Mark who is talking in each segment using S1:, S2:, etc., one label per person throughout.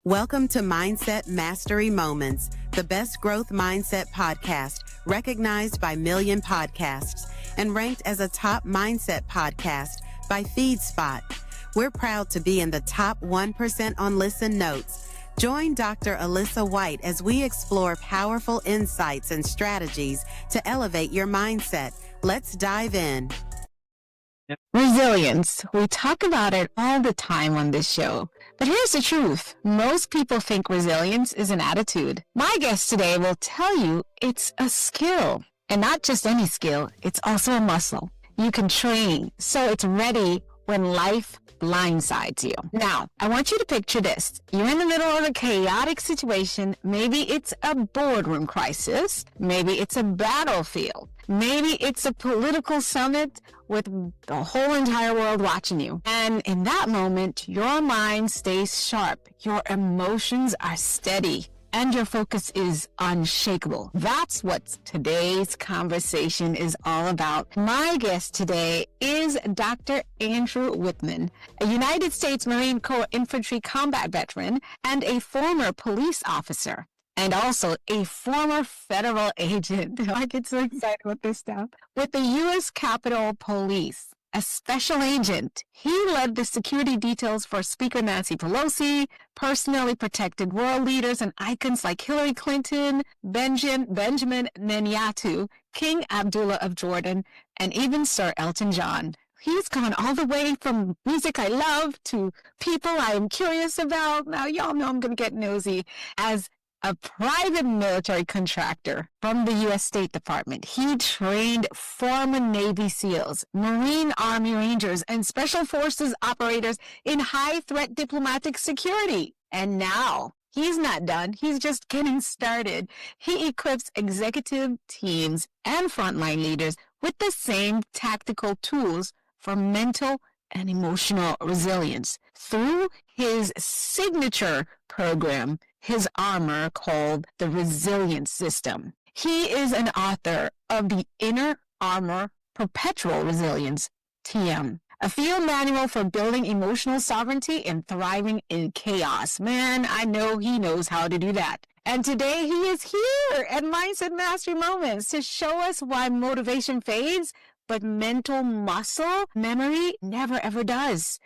S1: Welcome to Mindset Mastery Moments, the best growth mindset podcast recognized by Million Podcasts and ranked as a top mindset podcast by FeedSpot. We're proud to be in the top 1% on Listen Notes. Join Dr. Alisa White as we explore powerful insights and strategies to elevate your mindset. Let's dive in.
S2: Resilience. We talk about it all the time on this show. But here's the truth. Most people think resilience is an attitude. My guest today will tell you it's a skill. And not just any skill, it's also a muscle you can train so it's ready when life blindsides you. Now, I want you to picture this. You're in the middle of a chaotic situation. Maybe it's a boardroom crisis. Maybe it's a battlefield. Maybe it's a political summit with the whole entire world watching you. And in that moment, your mind stays sharp. Your emotions are steady. And your focus is unshakable. That's what today's conversation is all about. My guest today is Dr. Andrew Wittman, a United States Marine Corps infantry combat veteran and a former police officer, and also a former federal agent. I get so excited with this stuff. With the U.S. Capitol Police. A special agent, he led the security details for Speaker Nancy Pelosi, personally protected world leaders and icons like Hillary Clinton, Benjamin Netanyahu, King Abdullah of Jordan, and even Sir Elton John. He's gone all the way from music I love to people I am curious about. Now, y'all know I'm going to get nosy. As a private military contractor from the U.S. State Department, he trained former Navy SEALs, Marine Army Rangers, and Special Forces operators in high-threat diplomatic security. And now, he's not done. He's just getting started. He equips executive teams and frontline leaders with the same tactical tools for mental and emotional resilience through his signature program, his armor called the Resilience System. He is an author of the Inner Armor Perpetual Resilience, TM, a field manual for building emotional sovereignty and thriving in chaos. Man, I know he knows how to do that. And today he is here at Mindset Mastery Moments to show us why motivation fades, but mental muscle memory never ever does.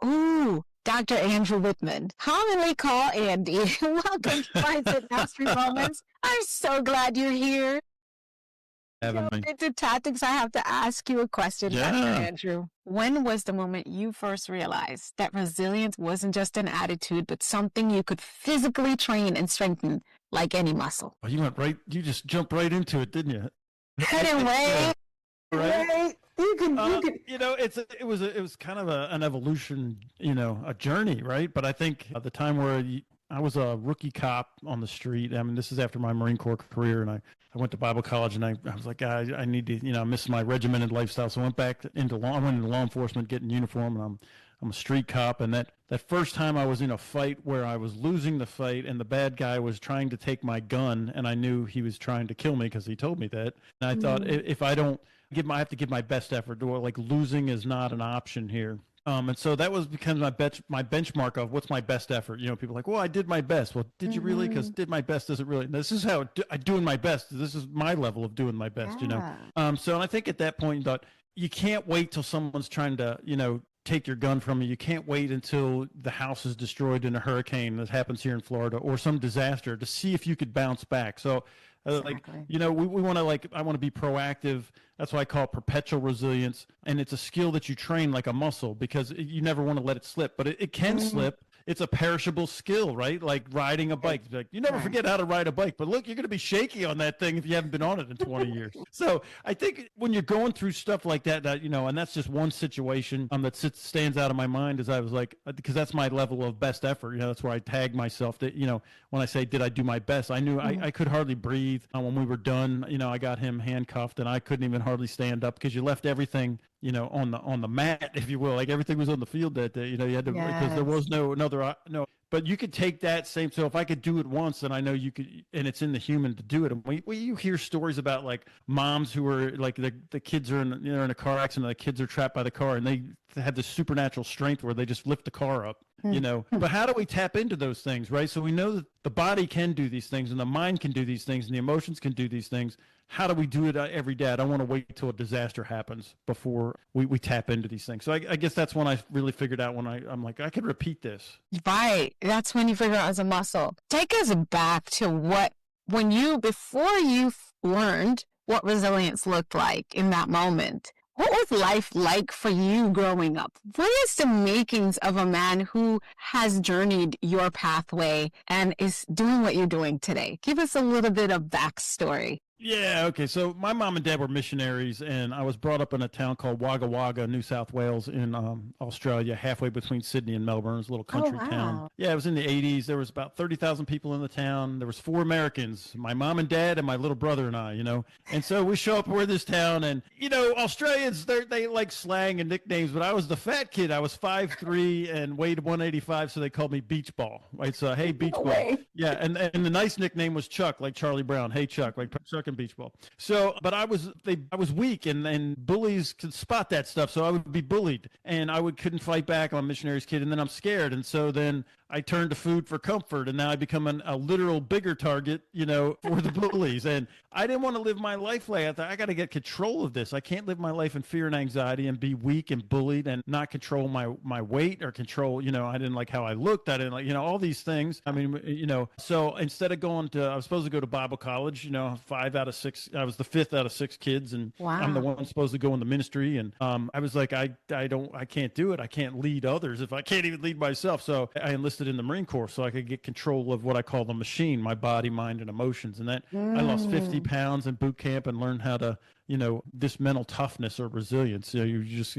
S2: Ooh. Dr. Andrew Wittman, commonly called Andy. Welcome to Mindset Mastery Moments. I'm so glad you're here. Into tactics, I have to ask you a question, Dr. Andrew. When was the moment you first realized that resilience wasn't just an attitude, but something you could physically train and strengthen like any muscle?
S3: Well, you just jumped right into it, didn't you?
S2: Couldn't wait.
S3: Right? It was kind of an evolution, a journey, right? But I think at the time where I was a rookie cop on the street. I mean, this is after my Marine Corps career, and I went to Bible college, and I was like, I need to, I miss my regimented lifestyle, so I went back into law enforcement, getting uniform, and I'm a street cop. And that first time I was in a fight where I was losing the fight, and the bad guy was trying to take my gun, and I knew he was trying to kill me because he told me that. And I thought, if I don't I have to give my best effort. Like, losing is not an option here. And so that becomes my benchmark of what's my best effort. People are like, well, I did my best. Well, did you really? Because did my best doesn't really. This is how I'm doing my best. This is my level of doing my best. So and I think at that point, you thought, you can't wait till someone's trying to take your gun from you. You can't wait until the house is destroyed in a hurricane that happens here in Florida or some disaster to see if you could bounce back. So. Exactly. We want to I want to be proactive. That's why I call it perpetual resilience. And it's a skill that you train like a muscle because you never want to let it slip, but it can slip. It's a perishable skill, right? Like riding a bike. Like, you never forget how to ride a bike, but look, you're going to be shaky on that thing if you haven't been on it in 20 years. So I think when you're going through stuff like that, and that's just one situation that stands out of my mind as I was like, because that's my level of best effort. That's where I tag myself that, when I say, did I do my best? I knew I could hardly breathe when we were done. I got him handcuffed and I couldn't even hardly stand up because you left everything on the mat, if you will. Like everything was on the field that day. You had to, because there was no. But you could take that same. So if I could do it once, then I know you could, and it's in the human to do it. And you hear stories about like moms who are like the kids are in a car accident, the kids are trapped by the car, and they have this supernatural strength where they just lift the car up. But how do we tap into those things, right? So we know that the body can do these things, and the mind can do these things, and the emotions can do these things. How do we do it every day? I don't want to wait till a disaster happens before we tap into these things. So I guess that's when I really figured out when I'm like, I could repeat this.
S2: Right. That's when you figure out as a muscle. Take us back to before you learned what resilience looked like in that moment. What was life like for you growing up? What is the makings of a man who has journeyed your pathway and is doing what you're doing today? Give us a little bit of backstory.
S3: Yeah, okay. So my mom and dad were missionaries, and I was brought up in a town called Wagga Wagga, New South Wales in Australia, halfway between Sydney and Melbourne. It's a little country town. Yeah, it was in the 80s. There was about 30,000 people in the town. There was 4 Americans, my mom and dad and my little brother and I, And so we show up, we're in this town, and, Australians, they like slang and nicknames, but I was the fat kid. I was 5'3" and weighed 185, so they called me Beach Ball, right? So, hey, Beach Ball. Yeah, and the nice nickname was Chuck, like Charlie Brown. Hey, Chuck, like Chuck and Beach Ball. So, but I was weak, and bullies could spot that stuff. So I would be bullied, and couldn't fight back. I'm a missionary's kid, and then I'm scared, and so then I turned to food for comfort, and now I become a literal bigger target, for the bullies. And I didn't want to live my life like that. I got to get control of this. I can't live my life in fear and anxiety and be weak and bullied and not control my weight or control, I didn't like how I looked. I didn't like, all these things. I mean, so instead of I was supposed to go to Bible college, 5 out of 6, I was the 5th out of 6 kids, and I'm the one supposed to go in the ministry. And I was like, I can't do it. I can't lead others if I can't even lead myself. So I enlisted in the Marine Corps so I could get control of what I call the machine, my body, mind, and emotions. And that I lost 50 pounds in boot camp and learned how to, this mental toughness or resilience. You just,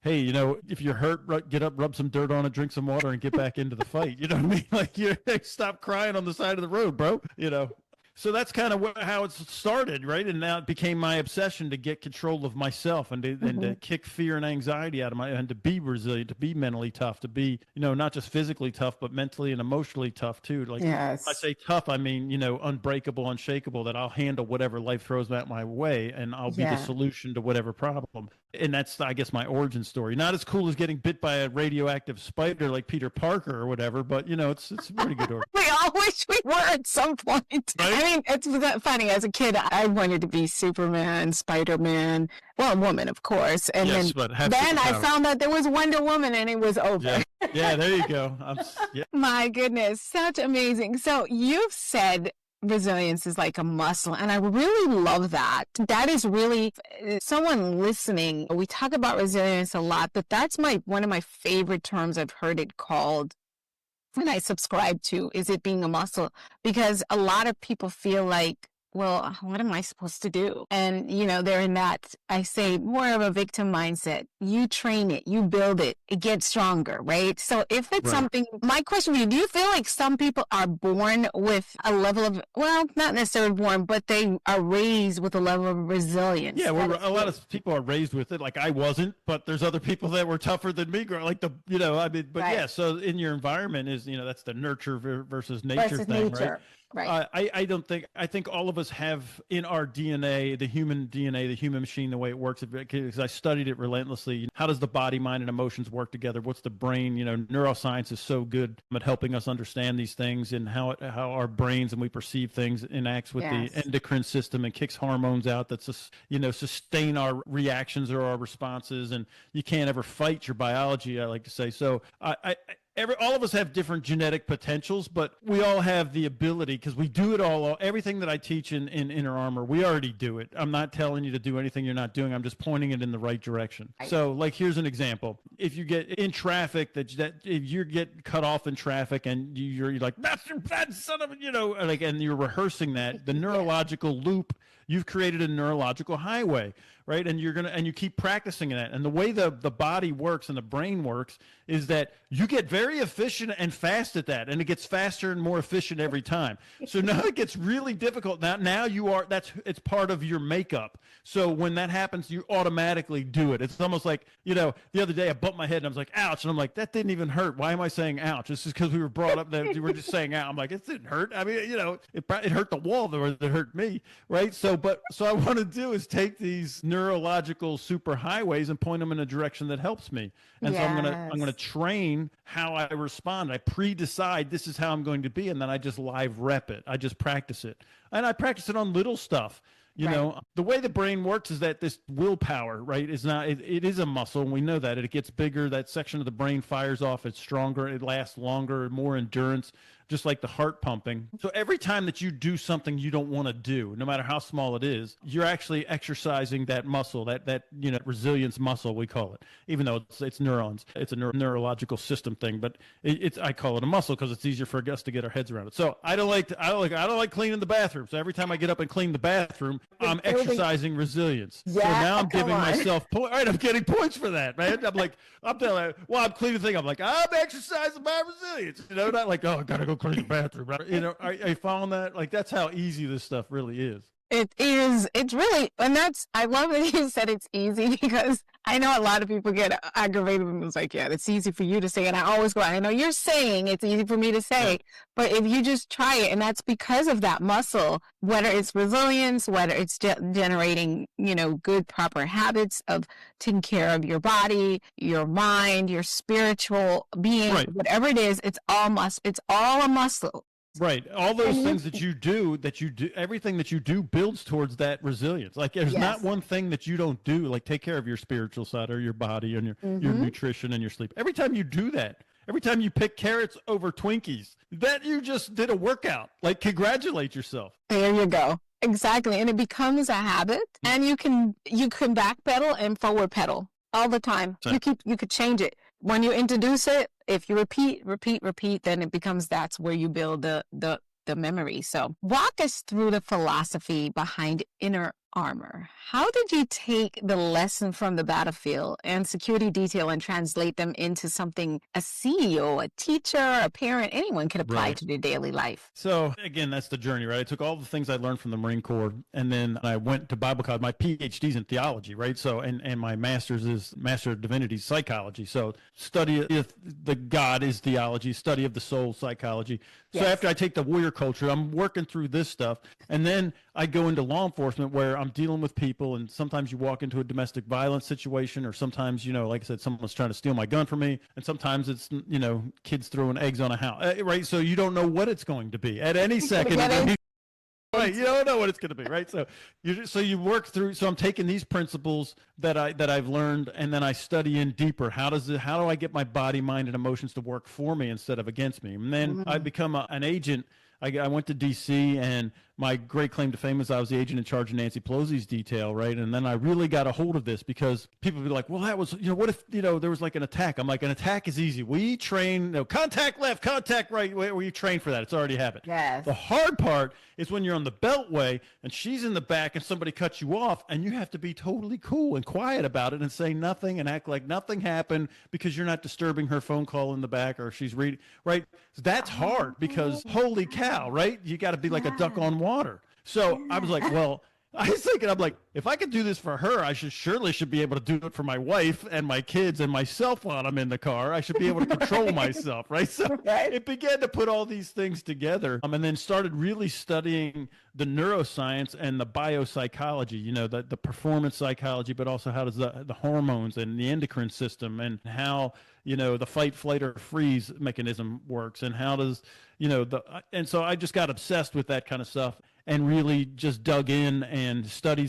S3: hey, if you're hurt, get up, rub some dirt on it, drink some water, and get back into the fight. You know what I mean? Like, stop crying on the side of the road, bro. So that's kind of how it started, right? And now it became my obsession to get control of myself and to kick fear and anxiety out of and to be resilient, to be mentally tough, to be, not just physically tough, but mentally and emotionally tough too. Like, yes. I say tough, I mean, unbreakable, unshakable, that I'll handle whatever life throws at my way, and I'll be the solution to whatever problem. And that's, I guess, my origin story. Not as cool as getting bit by a radioactive spider like Peter Parker or whatever, but it's a pretty good origin.
S2: We all wish we were at some point. Right? I mean, it's funny. As a kid, I wanted to be Superman, Spider-Man, well, a woman, of course. And then I found out there was Wonder Woman, and it was over.
S3: Yeah, there you go.
S2: My goodness, such amazing. So you've said resilience is like a muscle, and I really love that. That is really someone listening. We talk about resilience a lot, but that's one of my favorite terms. I've heard it called, and I subscribe to, is it being a muscle? Because a lot of people feel like, well, what am I supposed to do? And, they're in that, I say, more of a victim mindset. You train it, you build it, it gets stronger, right? So if it's something, my question to you, do you feel like some people are born with a level of, well, not necessarily born, but they are raised with a level of resilience?
S3: Yeah, a lot of people are raised with it. Like I wasn't, but there's other people that were tougher than me. Like so in your environment is, that's the nurture versus nature thing, right? Right. I think all of us have in our DNA, the human machine, the way it works, because I studied it relentlessly. How does the body, mind, and emotions work together? What's the brain? Neuroscience is so good at helping us understand these things and how our brains and we perceive things enacts with the endocrine system and kicks hormones out that sustain our reactions or our responses. And you can't ever fight your biology, I like to say. So all of us have different genetic potentials, but we all have the ability, because we do it all. Everything that I teach in Inner Armor, we already do it. I'm not telling you to do anything you're not doing. I'm just pointing it in the right direction. So, like, here's an example. If you get in traffic, if you get cut off in traffic and you're like, that's your bad son of a, and you're rehearsing that, the neurological loop, you've created a neurological highway, right? And you keep practicing that. And the way the body works and the brain works is that you get very efficient and fast at that, and it gets faster and more efficient every time. So now it gets really difficult. Now it's part of your makeup. So when that happens, you automatically do it. It's almost like, the other day I bumped my head and I was like, ouch. And I'm like, that didn't even hurt. Why am I saying ouch? It's just because we were brought up that we were just saying ouch. I'm like, it didn't hurt. I mean, it hurt the wall that hurt me, right? So I want to do is take these neurological superhighways and point them in a direction that helps me. And so I'm going to train how I respond. I pre-decide this is how I'm going to be, and then I just live rep it. I just practice it. And I practice it on little stuff. The way the brain works is that this willpower, right, is not, it is a muscle, and we know that. It gets bigger, that section of the brain fires off, it's stronger, it lasts longer, more endurance, just like the heart pumping. So every time that you do something you don't want to do, no matter how small it is, you're actually exercising that muscle, that resilience muscle, we call it, even though it's neurons. It's a neurological system thing, but I call it a muscle because it's easier for us to get our heads around it. So I don't like cleaning the bathroom. So every time I get up and clean the bathroom, I'm exercising resilience. Yeah, so now I'm giving myself points. All right, I'm getting points for that, man. I'm telling I'm cleaning the thing. I'm like, I'm exercising my resilience. Not like, oh, I gotta go clean the bathroom. Are you following that? Like, that's how easy this stuff really is.
S2: It is. It's really, and I love that you said it's easy, because I know a lot of people get aggravated when it's like, yeah, it's easy for you to say. And I always go, I know you're saying it's easy for me to say, but if you just try it, and that's because of that muscle, whether it's resilience, whether it's generating, good, proper habits of taking care of your body, your mind, your spiritual being, whatever it is, it's all a muscle.
S3: Right. All those things that you do, everything that you do builds towards that resilience. Like, there's not one thing that you don't do, like take care of your spiritual side or your body and your nutrition and your sleep. Every time you do that, every time you pick carrots over Twinkies, that you just did a workout. Like, congratulate yourself.
S2: There you go. Exactly. And it becomes a habit, and you can backpedal and forward pedal all the time. So, you could change it. When you introduce it, if you repeat, then it becomes, that's where you build the memory. So walk us through the philosophy behind inner armor. How did you take the lesson from the battlefield and security detail and translate them into something a CEO, a teacher, a parent, anyone could apply to their daily life?
S3: So again, that's the journey, right? I took all the things I learned from the Marine Corps, and then I went to Bible college. My PhD's in theology, right? So, and my master's is Master of Divinity Psychology. So study if the God is theology, study of the soul psychology. So after I take the warrior culture, I'm working through this stuff, and then I go into law enforcement where I'm dealing with people, and sometimes you walk into a domestic violence situation, or sometimes, like I said, someone's trying to steal my gun from me, and sometimes it's, kids throwing eggs on a house, right? So you don't know what it's going to be at any second. Right, you don't know what it's going to be, right? So you work through. So I'm taking these principles that I've learned, and then I study in deeper. How do I get my body, mind, and emotions to work for me instead of against me? And then I become an agent. I went to D.C., and my great claim to fame is I was the agent in charge of Nancy Pelosi's detail, right? And then I really got a hold of this, because people would be like, well, that was, what if, there was like an attack? I'm like, an attack is easy. We train, contact left, contact right, where you train for that. It's already happened.
S2: Yes.
S3: The hard part is when you're on the beltway and she's in the back and somebody cuts you off, and you have to be totally cool and quiet about it and say nothing and act like nothing happened, because you're not disturbing her phone call in the back, or she's reading, right? That's hard, because holy cow, right? You got to be like a duck on water. So I was like, well, I was thinking, I'm like, if I could do this for her, I should be able to do it for my wife and my kids and myself while I'm in the car. I should be able to control myself, right? So it began to put all these things together, and then started really studying the neuroscience and the biopsychology, the performance psychology, but also how does the hormones and the endocrine system, and how, the fight, flight, or freeze mechanism works, and how does, and so I just got obsessed with that kind of stuff, and really just dug in and study,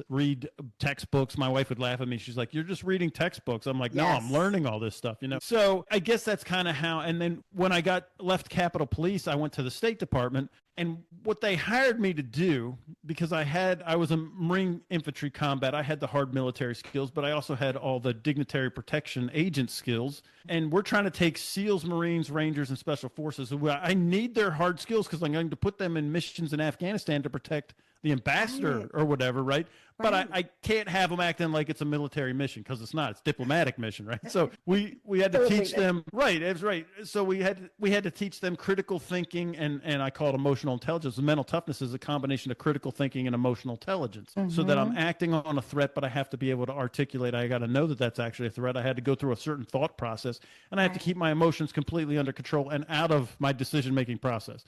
S3: read textbooks. My wife would laugh at me. She's like, you're just reading textbooks. I'm like, no, I'm learning all this stuff, So I guess that's kind of how, and then when I left Capitol Police, I went to the State Department, and what they hired me to do, because I was a Marine infantry combat, I had the hard military skills, but I also had all the dignitary protection agent skills. And we're trying to take SEALs, Marines, Rangers, and Special Forces. I need their hard skills, because I'm going to put them in missions in Afghanistan to protect the ambassador or whatever, right? But I can't have them acting like it's a military mission, because it's not. It's diplomatic mission, right? So we had to teach them, right? It was right. So we had to teach them critical thinking, and I call it emotional intelligence. The mental toughness is a combination of critical thinking and emotional intelligence, so that I'm acting on a threat, but I have to be able to articulate. I got to know that that's actually a threat. I had to go through a certain thought process, and I have to keep my emotions completely under control and out of my decision-making process.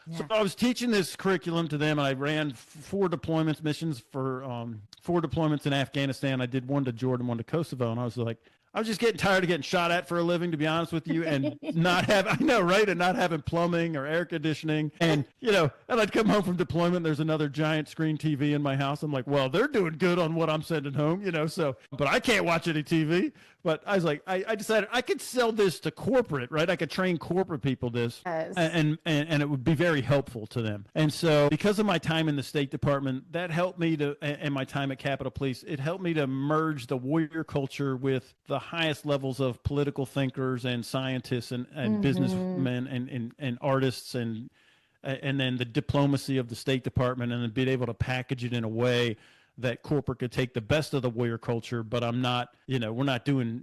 S3: Yeah. So I was teaching this curriculum to them, and I ran 4 deployments missions for 4 deployments in Afghanistan. I did 1 to Jordan, 1 to Kosovo, and I was like, I was just getting tired of getting shot at for a living, to be honest with you, and not having plumbing or air conditioning. And, and I'd come home from deployment, there's another giant screen TV in my house. I'm like, well, they're doing good on what I'm sending home, but I can't watch any TV. But I was like, I decided I could sell this to corporate, right? I could train corporate people this, and it would be very helpful to them. And so because of my time in the State Department, that helped me and my time at Capitol Police, it helped me to merge the warrior culture with the highest levels of political thinkers and scientists and businessmen and artists and then the diplomacy of the State Department, and then being able to package it in a way that corporate could take the best of the warrior culture, but I'm not, we're not doing,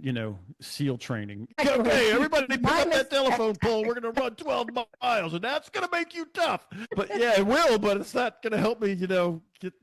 S3: SEAL training. Okay, everybody pick up that telephone pole. We're going to run 12 miles, and that's going to make you tough. But yeah, it will, but it's not going to help me,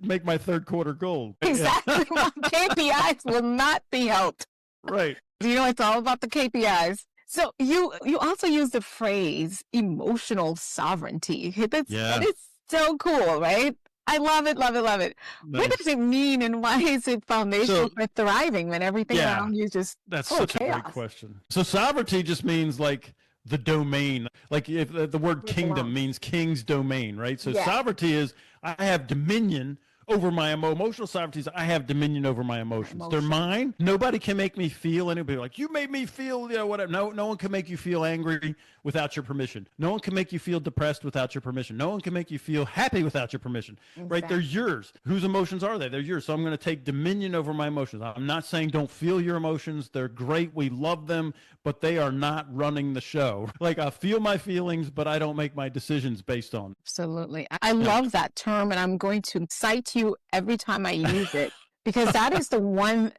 S3: make my third quarter goal.
S2: Exactly. KPIs will not be helped.
S3: Right.
S2: It's all about the KPIs. So you also use the phrase emotional sovereignty. That is so cool, right? I love it, love it, love it. Nice. What does it mean, and why is it foundational for thriving when everything around you just
S3: That's such chaos. A great question. So sovereignty just means like the domain. Like if the word kingdom means king's domain, right? So sovereignty is I have dominion over my emotional sovereignty. I have dominion over my emotions. They're mine. Nobody can make me feel anybody like you made me feel, whatever. No one can make you feel angry without your permission. No one can make you feel depressed without your permission. No one can make you feel happy without your permission. Right? They're yours. Whose emotions are they? They're yours. So I'm going to take dominion over my emotions. I'm not saying don't feel your emotions. They're great. We love them, but they are not running the show. Like I feel my feelings, but I don't make my decisions based on it.
S2: Absolutely. I love that term, and I'm going to cite you every time I use it, because that is the one,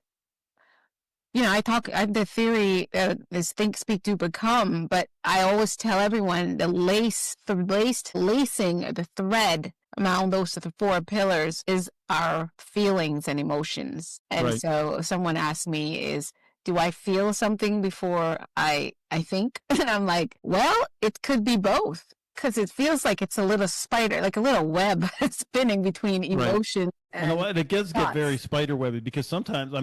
S2: the theory is think, speak, do, become, but I always tell everyone lacing the thread among those 4 pillars is our feelings and emotions. And so someone asked me do I feel something before I think? And I'm like, well, it could be both. Because it feels like it's a little spider, like a little web spinning between emotion and
S3: it does get very spider webby, because sometimes,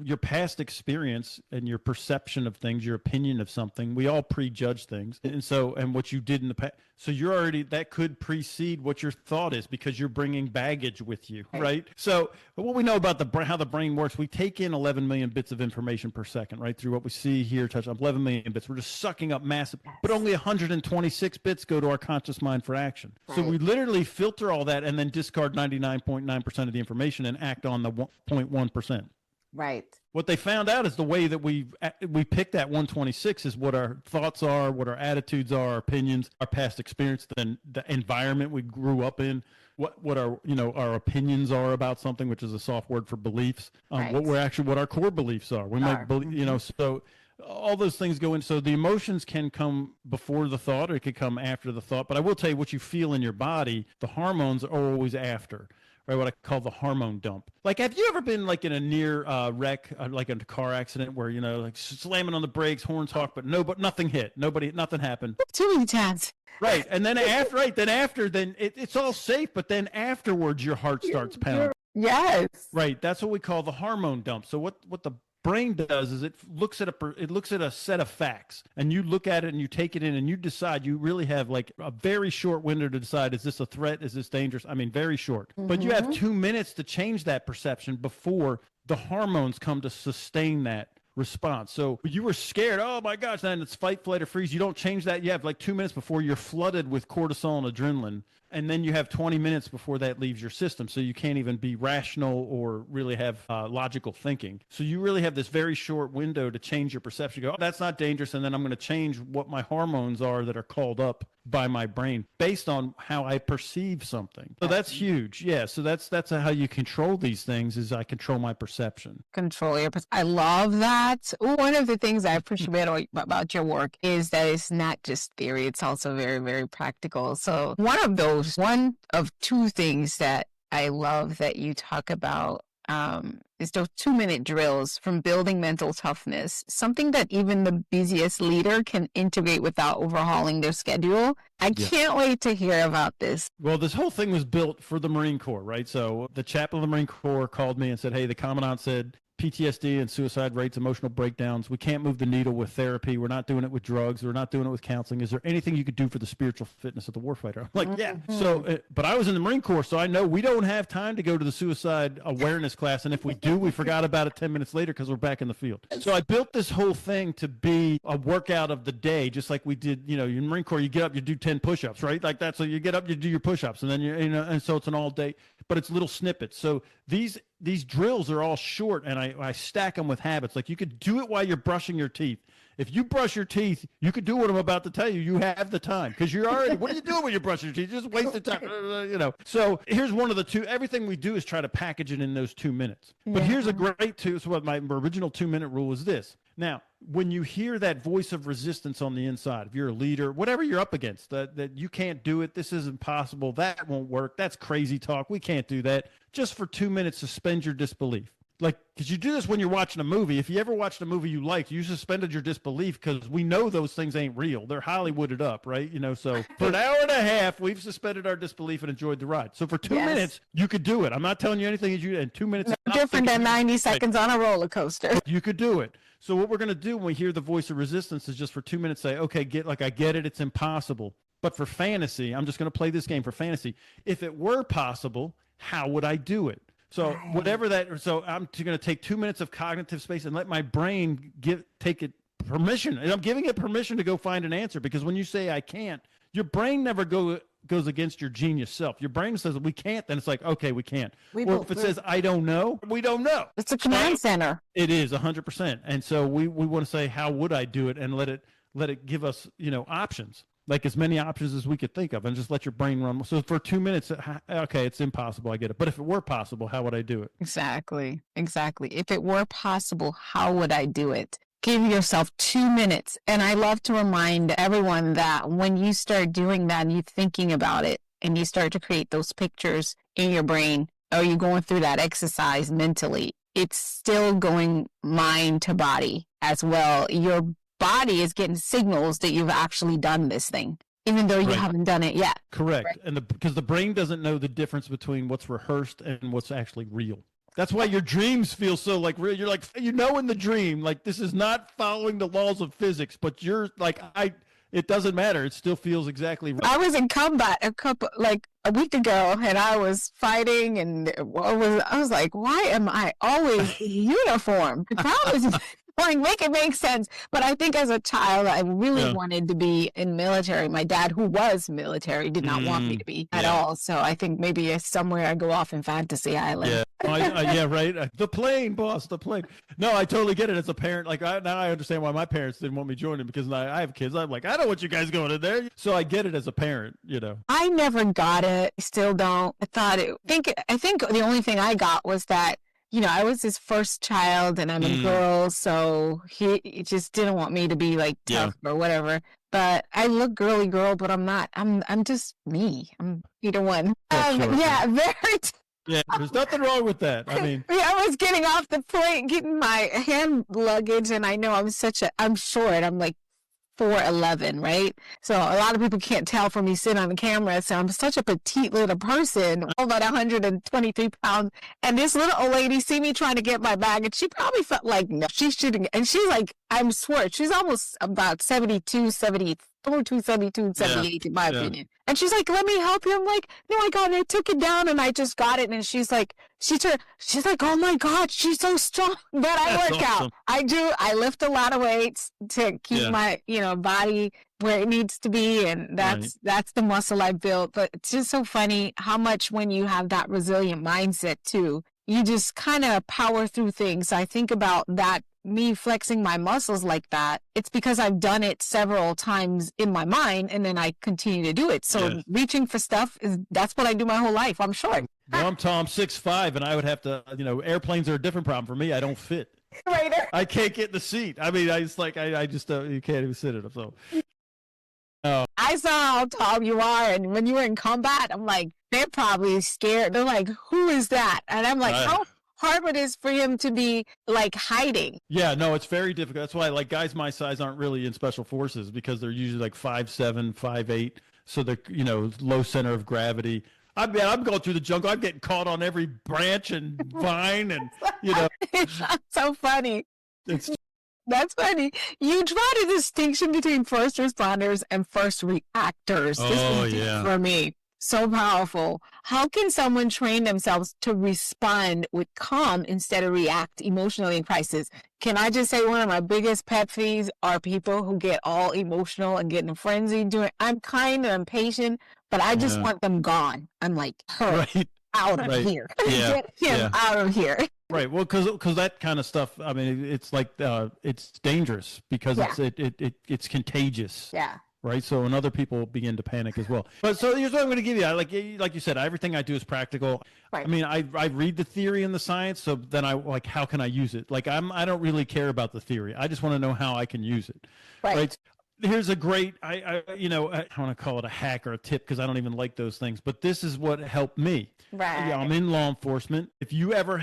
S3: your past experience and your perception of things, your opinion of something, we all prejudge things. And what you did in the past, so that could precede what your thought is, because you're bringing baggage with you, right? So what we know about how the brain works, we take in 11 million bits of information per second, right? Through what we see, hear, touch, 11 million bits. We're just sucking up massive, but only 126 bits go to our conscious mind for action. So we literally filter all that and then discard 99.9% of the information and act on the 0.1%.
S2: Right.
S3: What they found out is the way that we pick that 126 is what our thoughts are, what our attitudes are, our opinions, our past experience, then the environment we grew up in, what our our opinions are about something, which is a soft word for beliefs. What our core beliefs are. We might believe, so all those things go in. So the emotions can come before the thought, or it could come after the thought. But I will tell you, what you feel in your body, the hormones are always after. Right, what I call the hormone dump. Like, have you ever been like in a near wreck, like in a car accident, where like slamming on the brakes, horns honk, but nothing hit, nothing happened.
S2: Too many times.
S3: Right, and then after, it's all safe, but then afterwards your heart starts pounding.
S2: Yes.
S3: Right, that's what we call the hormone dump. So what the brain does is it looks at a set of facts, and you look at it and you take it in and you decide. You really have like a very short window to decide, is this a threat, is this dangerous? Very short. But you have 2 minutes to change that perception before the hormones come to sustain that response. So you were scared, oh my gosh, then it's fight, flight, or freeze. You don't change that. You have like 2 minutes before you're flooded with cortisol and adrenaline, And then you have 20 minutes before that leaves your system. So you can't even be rational or really have logical thinking. So you really have this very short window to change your perception. You go, oh, that's not dangerous. And then I'm going to change what my hormones are that are called up by my brain based on how I perceive something. So that's huge. Yeah. So that's how you control these things is I control my perception.
S2: Control your perception. I love that. One of the things I appreciate about your work is that it's not just theory. It's also very, very practical. So one of two things that I love that you talk about is those 2-minute drills from building mental toughness, something that even the busiest leader can integrate without overhauling their schedule. I can't wait to hear about this.
S3: Well, this whole thing was built for the Marine Corps, right? So the chaplain of the Marine Corps called me and said, hey, the commandant said, PTSD and suicide rates, emotional breakdowns. We can't move the needle with therapy. We're not doing it with drugs. We're not doing it with counseling. Is there anything you could do for the spiritual fitness of the warfighter? I'm like, yeah. So, but I was in the Marine Corps, so I know we don't have time to go to the suicide awareness class. And if we do, we forgot about it 10 minutes later because we're back in the field. So I built this whole thing to be a workout of the day, just like we did, you know, in the Marine Corps, you get up, you do 10 push-ups, right? Like that. So you get up, you do your push-ups, and then and so it's an all day, but it's little snippets. So these drills are all short, and I stack them with habits. Like you could do it while you're brushing your teeth. If you brush your teeth, you could do what I'm about to tell you. You have the time because you're already, what are you doing when you're brushing your teeth? Just wasted time, you know. So here's one of the two. Everything we do is try to package it in those 2 minutes. But here's a great two. So what my original 2-minute rule is this. Now, when you hear that voice of resistance on the inside, if you're a leader, whatever you're up against, that you can't do it, this isn't possible, that won't work, that's crazy talk, we can't do that, just for 2 minutes, suspend your disbelief. Like, because you do this when you're watching a movie. If you ever watched a movie you liked, you suspended your disbelief because we know those things ain't real. They're Hollywooded up, right? You know, so for an hour and a half, we've suspended our disbelief and enjoyed the ride. So for 2 minutes, you could do it. I'm not telling you anything. In 2 minutes.
S2: No different than 90 seconds on a roller coaster.
S3: You could do it. So what we're going to do when we hear the voice of resistance is just for 2 minutes say, okay, I get it. It's impossible. But for fantasy, I'm just going to play this game for fantasy. If it were possible, how would I do it? So whatever that, so I'm going to take 2 minutes of cognitive space and let my brain take it permission. And I'm giving it permission to go find an answer, because when you say I can't, your brain never goes against your genius self. Your brain says we can't, then it's like, okay, we can't. Or if it says I don't know, we don't know.
S2: It's a command center.
S3: It is 100%. And so we want to say, how would I do it? And let it give us, options. Like as many options as we could think of, and just let your brain run. So for 2 minutes, okay, it's impossible. I get it. But if it were possible, how would I do it?
S2: Exactly. If it were possible, how would I do it? Give yourself 2 minutes. And I love to remind everyone that when you start doing that and you're thinking about it and you start to create those pictures in your brain, or you're going through that exercise mentally, it's still going mind to body as well. Your body is getting signals that you've actually done this thing, even though you haven't done it yet.
S3: Correct. Right. And because the brain doesn't know the difference between what's rehearsed and what's actually real. That's why your dreams feel so like real. You're like, in the dream, like this is not following the laws of physics, but you're like, it doesn't matter. It still feels exactly right.
S2: I was in combat a week ago, and I was fighting, and I was like, why am I always in uniform? The problem is make it make sense. But I think as a child, I really wanted to be in military. My dad, who was military, did not want me to be at all. So I think maybe somewhere I go off in fantasy island.
S3: Yeah. Right. The plane, boss, the plane. No, I totally get it as a parent. Like now I understand why my parents didn't want me joining, because I have kids. I'm like, I don't want you guys going in there. So I get it as a parent,
S2: I never got it. Still don't. I think the only thing I got was that, I was his first child and I'm a girl, so he just didn't want me to be like tough or whatever. But I look girly girl, but I'm not. I'm just me. I'm either one. Yeah, very.
S3: Yeah, there's nothing wrong with that. I mean,
S2: I was getting off the plane, getting my hand luggage, and I know I'm short. I'm like 4'11", right? So a lot of people can't tell from me sitting on the camera. So I'm such a petite little person, about 123 pounds. And this little old lady see me trying to get my bag, and she probably felt like, no, she's shooting. And she's like, I'm swear, she's almost about 72, 78 in my opinion. And she's like, let me help you. I'm like, no, I got it. I took it down and I just got it. And she's like, she's like, oh my God, she's so strong. But I work out. I lift a lot of weights to keep my, body where it needs to be, and that's the muscle I built. But it's just so funny how much when you have that resilient mindset too, you just kind of power through things. I think about that, me flexing my muscles like that. It's because I've done it several times in my mind, and then I continue to do it. So reaching for stuff that's what I do my whole life. I'm short.
S3: Well, I'm tall. I'm 6'5", and I would have to, airplanes are a different problem for me. I don't fit.
S2: Right.
S3: I can't get in the seat. I mean, I just you can't even sit in it. So.
S2: I saw how tall you are, and when you were in combat, I'm like, they're probably scared. They're like, who is that? And I'm like, how hard it is for him to be like hiding.
S3: Yeah, no, it's very difficult. That's why like guys my size aren't really in special forces, because they're usually like 5'7", 5'8", so they're low center of gravity. I'm going through the jungle. I'm getting caught on every branch and vine, and
S2: It's so funny. That's funny. You draw the distinction between first responders and first reactors. This is for me. So powerful. How can someone train themselves to respond with calm instead of react emotionally in crisis? Can I just say one of my biggest pet peeves are people who get all emotional and get in a frenzy. I'm kind and I'm patient, but I just want them gone. I'm like, out of here.
S3: Yeah.
S2: Get him out of here.
S3: Right. Well, because that kind of stuff, I mean, it's like it's dangerous because it's contagious.
S2: Yeah.
S3: Right. So when other people begin to panic as well. But so here's what I'm going to give you. Like you said, everything I do is practical. Right. I mean, I read the theory and the science. So then how can I use it? Like I don't really care about the theory. I just want to know how I can use it. Right. Here's a great, I want to call it a hack or a tip because I don't even like those things. But this is what helped me.
S2: Right.
S3: I'm in law enforcement. Have you ever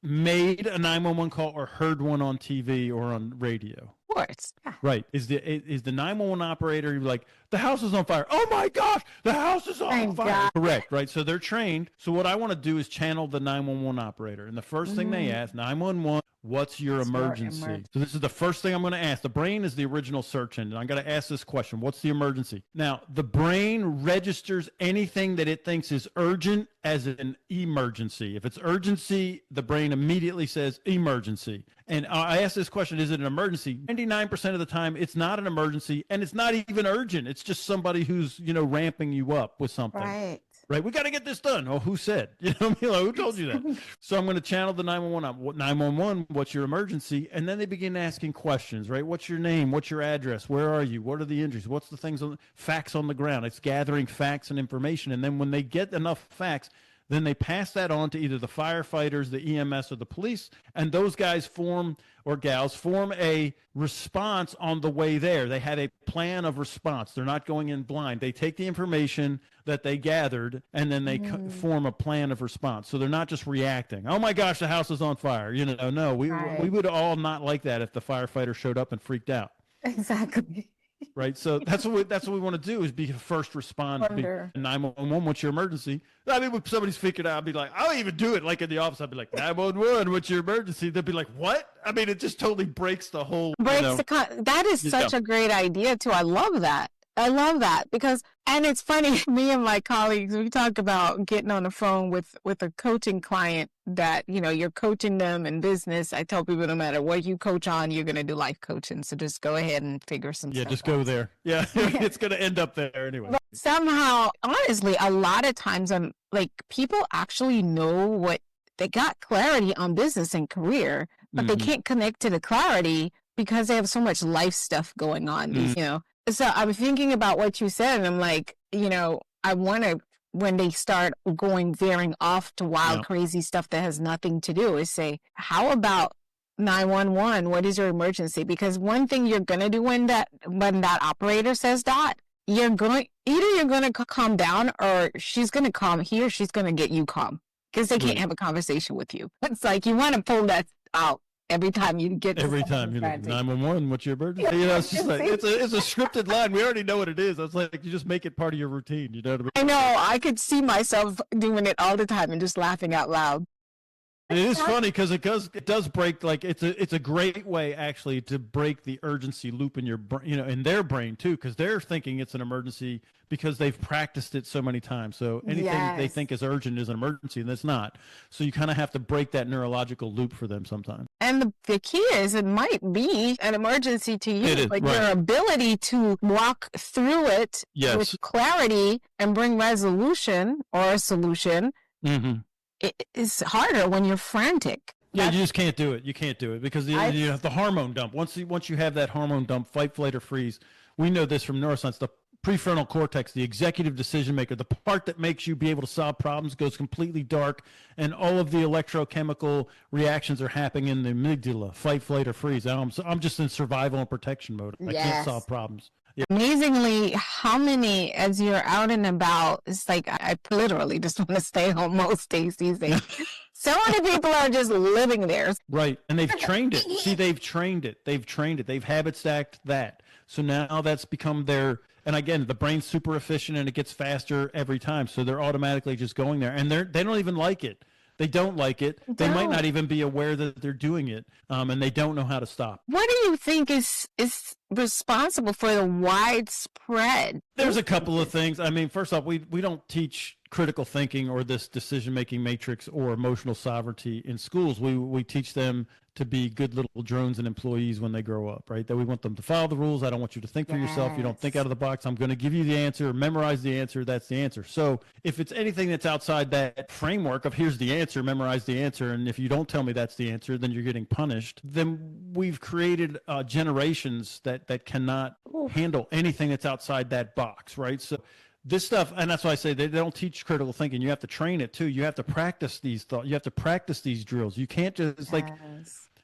S3: made a 911 call or heard one on TV or on radio?
S2: Of course. Yeah.
S3: Right. Is the 911 operator like, the house is on fire? Oh my gosh, the house is on fire. God. Correct. Right. So they're trained. So what I want to do is channel the 911 operator. And the first thing they ask, 911, what's your emergency? So this is the first thing I'm going to ask. The brain is the original search engine. I'm going to ask this question. What's the emergency? Now, the brain registers anything that it thinks is urgent as an emergency. If it's urgency, the brain immediately says emergency. And I ask this question, is it an emergency? 99% of the time, it's not an emergency, and it's not even urgent. It's just somebody who's, ramping you up with something. Right. We got to get this done. Oh, who said? Who told you that? So I'm going to channel the 911. 911, what's your emergency? And then they begin asking questions, right? What's your name? What's your address? Where are you? What are the injuries? What's the things facts on the ground? It's gathering facts and information. And then when they get enough facts, then they pass that on to either the firefighters, the EMS, or the police, and those guys or gals form a response on the way there. They have a plan of response. They're not going in blind. They take the information that they gathered, and then they form a plan of response. So they're not just reacting. Oh my gosh, the house is on fire. No, we would all not like that if the firefighter showed up and freaked out.
S2: Exactly.
S3: Right. So that's what we want to do is be a first responder. 911, what's your emergency? I mean, when somebody's figured out, I'd be like, I'll even do it like in the office. I'd be like, 911, what's your emergency? They'd be like, what? I mean, it just totally breaks the whole.
S2: That is such a great idea too. I love that. Because, and it's funny, me and my colleagues, we talk about getting on the phone with a coaching client that, you're coaching them in business. I tell people no matter what you coach on, you're going to do life coaching. So just go ahead and figure some stuff out. Yeah, just
S3: go there. Yeah, it's going to end up there anyway.
S2: But somehow, honestly, a lot of times people actually know they got clarity on business and career, but they can't connect to the clarity because they have so much life stuff going on, So I'm thinking about what you said, and I'm like, I want to, when they start veering off to wild, crazy stuff that has nothing to do, is say, how about 911? What is your emergency? Because one thing you're going to do when that operator says that, you're going to calm down, or she's going to calm. He or she's going to get you calm because they can't have a conversation with you. It's like you want to pull that out. Every time you get
S3: 911, what's your emergency? It's just like it's a scripted line. We already know what it is. It's like you just make it part of your routine. You know what I mean?
S2: I know. I could see myself doing it all the time and just laughing out loud.
S3: It is funny because it does break, like it's a great way actually to break the urgency loop in your in their brain too, because they're thinking it's an emergency because they've practiced it so many times. So anything they think is urgent is an emergency, and it's not. So you kind of have to break that neurological loop for them sometimes.
S2: And the key is it might be an emergency to you,
S3: It is,
S2: but
S3: right.
S2: your ability to walk through it with clarity and bring resolution or a solution it is harder when you're frantic.
S3: Yeah, you just can't do it. You can't do it because you have the hormone dump. Once you have that hormone dump, fight, flight, or freeze. We know this from neuroscience. The prefrontal cortex, the executive decision maker, the part that makes you be able to solve problems, goes completely dark, and all of the electrochemical reactions are happening in the amygdala, fight, flight, or freeze. I'm just in survival and protection mode. I can't solve problems. Yeah.
S2: Amazingly, how many, as you're out and about, it's like I literally just want to stay home most days these days. So many people are just living there.
S3: Right. And they've trained it. See, they've trained it. They've habit stacked that. So now that's become their, and again, the brain's super efficient and it gets faster every time. So they're automatically just going there, and they don't even like it. They don't like it. They might not even be aware that they're doing it, and they don't know how to stop.
S2: What do you think is responsible for the widespread?
S3: There's a couple of things. I mean, first off, we don't teach critical thinking or this decision-making matrix or emotional sovereignty in schools. We teach them to be good little drones and employees when they grow up, right? That we want them to follow the rules. I don't want you to think for yourself. You don't think out of the box. I'm going to give you the answer, memorize the answer. That's the answer. So if it's anything that's outside that framework of here's the answer, memorize the answer, and if you don't tell me that's the answer, then you're getting punished, then we've created generations that cannot handle anything that's outside that box, right? So this stuff, and that's why I say they don't teach critical thinking. You have to train it too. You have to practice these thoughts. You have to practice these drills. You can't just like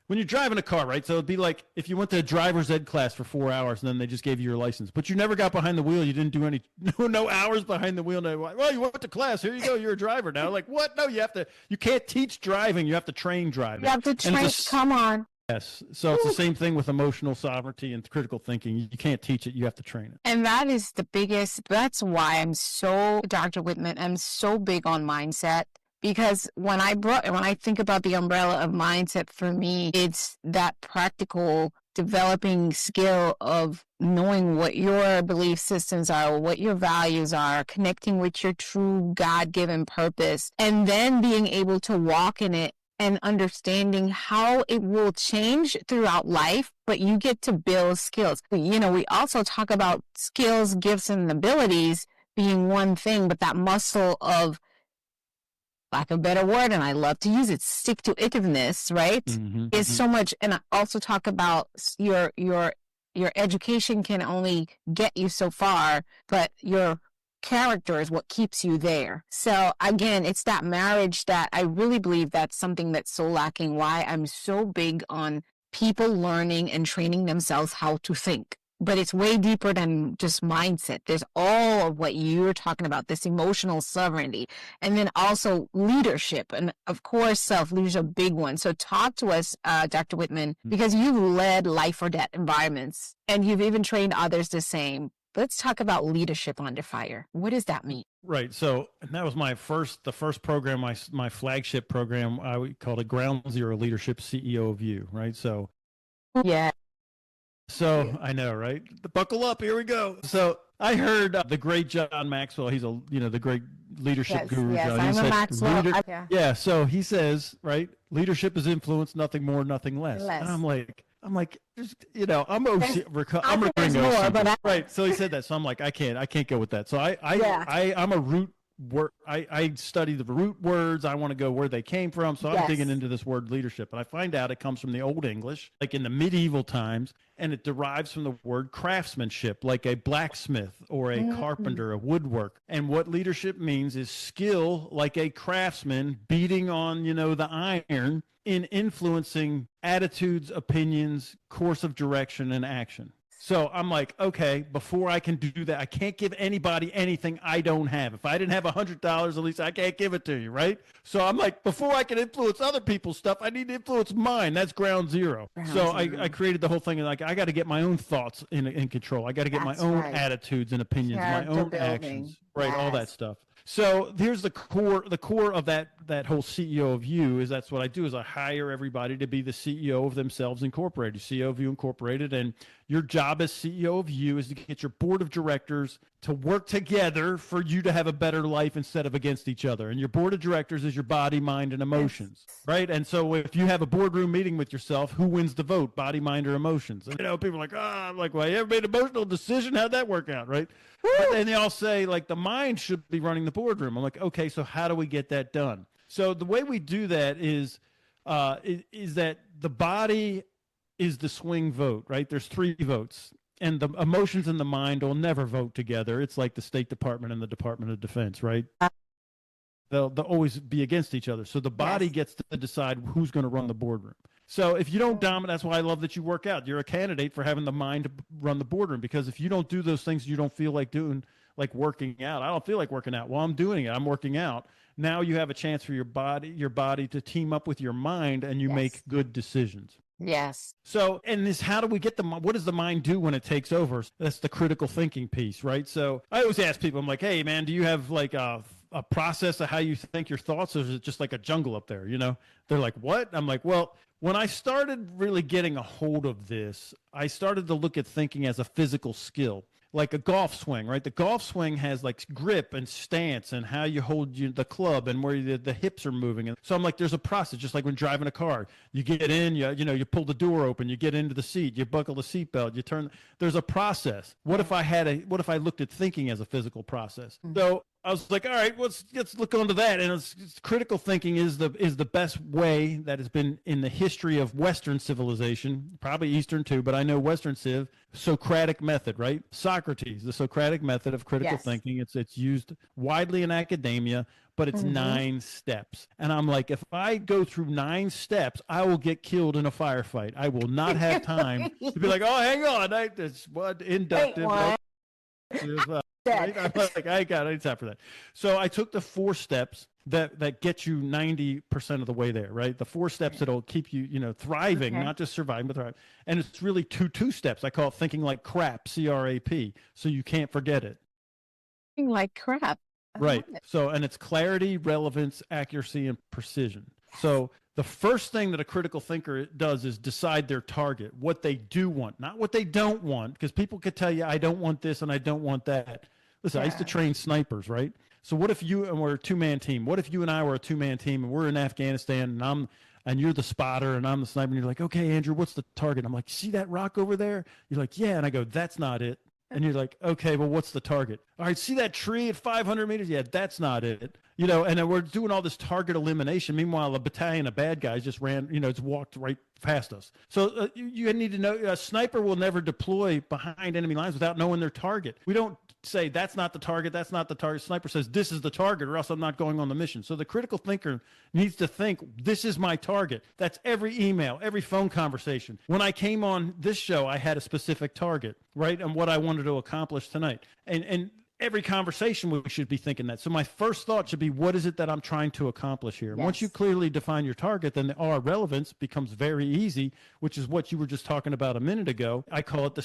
S3: when you're driving a car, right? So it'd be like if you went to a driver's ed class for 4 hours and then they just gave you your license, but you never got behind the wheel. You didn't do no hours behind the wheel. No, well, you went to class. Here you go. You're a driver now. Like what? No, you can't teach driving. You have to train driving.
S2: You have to train. Come on.
S3: Yes. So it's the same thing with emotional sovereignty and critical thinking. You can't teach it. You have to train it.
S2: And that is the biggest, that's why Dr. Wittman, I'm so big on mindset. Because when I think about the umbrella of mindset, for me, it's that practical developing skill of knowing what your belief systems are, what your values are, connecting with your true God-given purpose, and then being able to walk in it and understanding how it will change throughout life, but you get to build skills. We also talk about skills, gifts, and abilities being one thing, but that muscle of, lack of a better word, and I love to use it, stick-to-itiveness, right? Is so much. And I also talk about your education can only get you so far, but your character is what keeps you there. So again, it's that marriage that I really believe that's something that's so lacking. Why I'm so big on people learning and training themselves how to think. But it's way deeper than just mindset. There's all of what you're talking about, this emotional sovereignty, and then also leadership. And of course, self-leadership, a big one. So talk to us, Dr. Wittman, because you've led life or death environments and you've even trained others the same. Let's talk about leadership under fire. What does that mean?
S3: Right. So that was the first program, my flagship program. I called it Ground Zero Leadership CEO View. Right. So
S2: yeah.
S3: So I know, right? Buckle up. Here we go. So I heard the great John Maxwell. He's the great leadership guru.
S2: Yes,
S3: John.
S2: I'm a Maxwell.
S3: Yeah. So he says, right, leadership is influence, nothing more, nothing less. And I'm like, I'm I'm OC, right? So he said that. So I'm like, I can't go with that. So I'm a root word. I study the root words. I want to go where they came from. So I'm digging into this word leadership, and I find out it comes from the Old English, like in the medieval times, and it derives from the word craftsmanship, like a blacksmith or a carpenter, a woodwork. And what leadership means is skill, like a craftsman beating on, the iron in influencing attitudes, opinions, course of direction, and action. So I'm like, okay, before I can do that, I can't give anybody anything I don't have. If I didn't have $100, at least I can't give it to you, right? So I'm like, before I can influence other people's stuff, I need to influence mine. That's ground zero. I created the whole thing, and like, I got to get my own thoughts in control. I got to get my own attitudes and opinions, my own actions, right? All that stuff. So here's the core of that whole CEO of You is that's what I do is I hire everybody to be the CEO of themselves incorporated, CEO of You incorporated. And your job as CEO of You is to get your board of directors to work together for you to have a better life instead of against each other. And your board of directors is your body, mind, and emotions, right? And so if you have a boardroom meeting with yourself, who wins the vote, body, mind, or emotions? And, people are like, I'm like, well, you ever made an emotional decision? How'd that work out, right? And they all say, like, the mind should be running the boardroom. I'm like, okay, so how do we get that done? So the way we do that is that the body is the swing vote, right? There's 3 votes. And the emotions and the mind will never vote together. It's like the State Department and the Department of Defense, right? They'll always be against each other. So the body gets to decide who's going to run the boardroom. So if you don't dominate, that's why I love that you work out. You're a candidate for having the mind to run the boardroom, because if you don't do those things you don't feel like doing, like working out. I don't feel like working out. Well, I'm doing it. I'm working out. Now you have a chance for your body to team up with your mind, and you make good decisions.
S2: Yes.
S3: So, and this, how do we get what does the mind do when it takes over? That's the critical thinking piece, right? So I always ask people, I'm like, hey man, do you have like a process of how you think your thoughts, or is it just like a jungle up there? They're like, what? I'm like, well, when I started really getting a hold of this, I started to look at thinking as a physical skill. Like a golf swing, right? The golf swing has like grip and stance and how you hold the club and where the hips are moving. And so I'm like, there's a process, just like when driving a car. You get in, you pull the door open, you get into the seat, you buckle the seatbelt, you turn. There's a process. What if I looked at thinking as a physical process? So I was like, all right, let's look onto that. And it's critical thinking is the best way that has been in the history of Western civilization, probably Eastern too, but I know Western civ, Socratic method, right? Socrates, the Socratic method of critical thinking. It's used widely in academia, but it's 9 steps. And I'm like, if I go through 9 steps, I will get killed in a firefight. I will not have time to be like, oh, hang on, that's what inductive. Right? I'm like, I got any time for that. So I took the 4 steps that get you 90% of the way there, right? The 4 steps that'll keep you, thriving, not just surviving, but thriving. And it's really two steps. I call it thinking like crap, CRAP, so you can't forget it.
S2: Thinking like crap.
S3: Right. So, and it's clarity, relevance, accuracy, and precision. So the first thing that a critical thinker does is decide their target, what they do want, not what they don't want, because people could tell you, I don't want this and I don't want that. Listen, I used to train snipers, right? So what if we're a 2-man team? What if you and I were a 2-man team and we're in Afghanistan and you're the spotter and I'm the sniper, and you're like, okay, Andrew, what's the target? I'm like, see that rock over there? You're like, yeah. And I go, that's not it. And you're like, okay, well, what's the target? All right, see that tree at 500 meters? Yeah, that's not it. And then we're doing all this target elimination. Meanwhile, a battalion of bad guys just ran, it's walked right past us. So you need to know, a sniper will never deploy behind enemy lines without knowing their target. We don't say, that's not the target, that's not the target. Sniper says, this is the target, or else I'm not going on the mission. So the critical thinker needs to think, this is my target. That's every email, every phone conversation. When I came on this show, I had a specific target, right? And what I wanted to accomplish tonight. And every conversation we should be thinking that. So my first thought should be, what is it that I'm trying to accomplish here? Once you clearly define your target, then the R relevance becomes very easy, which is what you were just talking about a minute ago. I call it the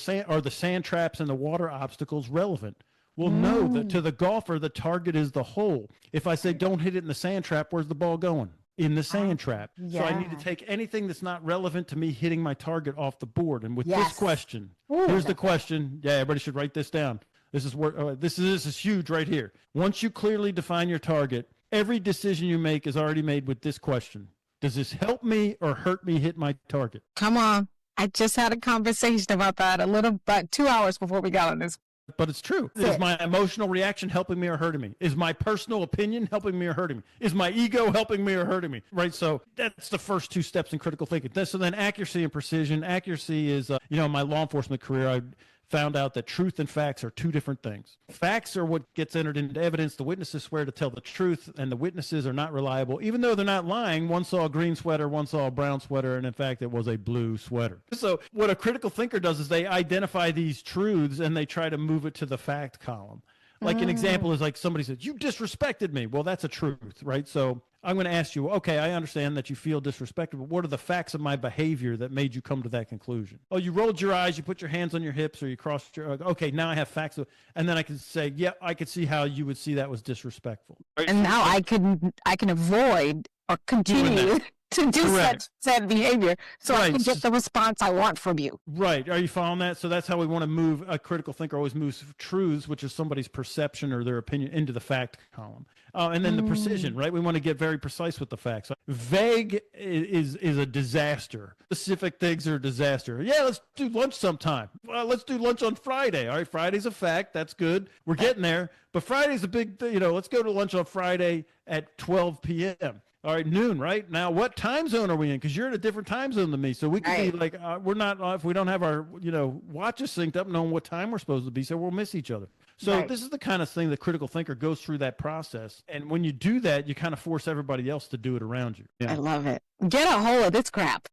S3: sand traps and the water obstacles relevant. Well, no, to the golfer, the target is the hole. If I say, don't hit it in the sand trap, where's the ball going? In the sand trap. So I need to take anything that's not relevant to me hitting my target off the board. And with this question, here's the question. Yeah, everybody should write this down. This is where this is huge right here. Once you clearly define your target, every decision you make is already made with this question. Does this help me or hurt me hit my target?
S2: Come on. I just had a conversation about that about 2 hours before we got on this.
S3: But it's true. Is my emotional reaction helping me or hurting me? Is my personal opinion helping me or hurting me? Is my ego helping me or hurting me? Right. So that's the first 2 steps in critical thinking. So then accuracy and precision. Accuracy is, in my law enforcement career, I found out that truth and facts are 2 different things. Facts are what gets entered into evidence. The witnesses swear to tell the truth, and the witnesses are not reliable. Even though they're not lying, one saw a green sweater, one saw a brown sweater, and in fact, it was a blue sweater. So what a critical thinker does is they identify these truths and they try to move it to the fact column. Like an example is like somebody says, you disrespected me. Well, that's a truth, right? So I'm going to ask you, okay, I understand that you feel disrespected, but what are the facts of my behavior that made you come to that conclusion? Oh, you rolled your eyes, you put your hands on your hips, or you crossed your, okay, now I have facts. And then I can say, yeah, I could see how you would see that was disrespectful.
S2: And now I can avoid or continue to do such said behavior so I can get the response I want from you.
S3: Right. Are you following that? So that's how we want to move. A critical thinker always moves truths, which is somebody's perception or their opinion, into the fact column. And then the precision, right? We want to get very precise with the facts. Vague is a disaster. Specific things are a disaster. Yeah, let's do lunch sometime. Well, let's do lunch on Friday. All right, Friday's a fact. That's good. We're getting there. But Friday's a big, let's go to lunch on Friday at 12 p.m. All right, noon, right? Now, what time zone are we in? Because you're in a different time zone than me. So we can be like, we're not, if we don't have our, watches synced up, knowing what time we're supposed to be, so we'll miss each other. So this is the kind of thing the critical thinker goes through that process. And when you do that, you kind of force everybody else to do it around you. Yeah.
S2: I love it. Get a hold of this crap.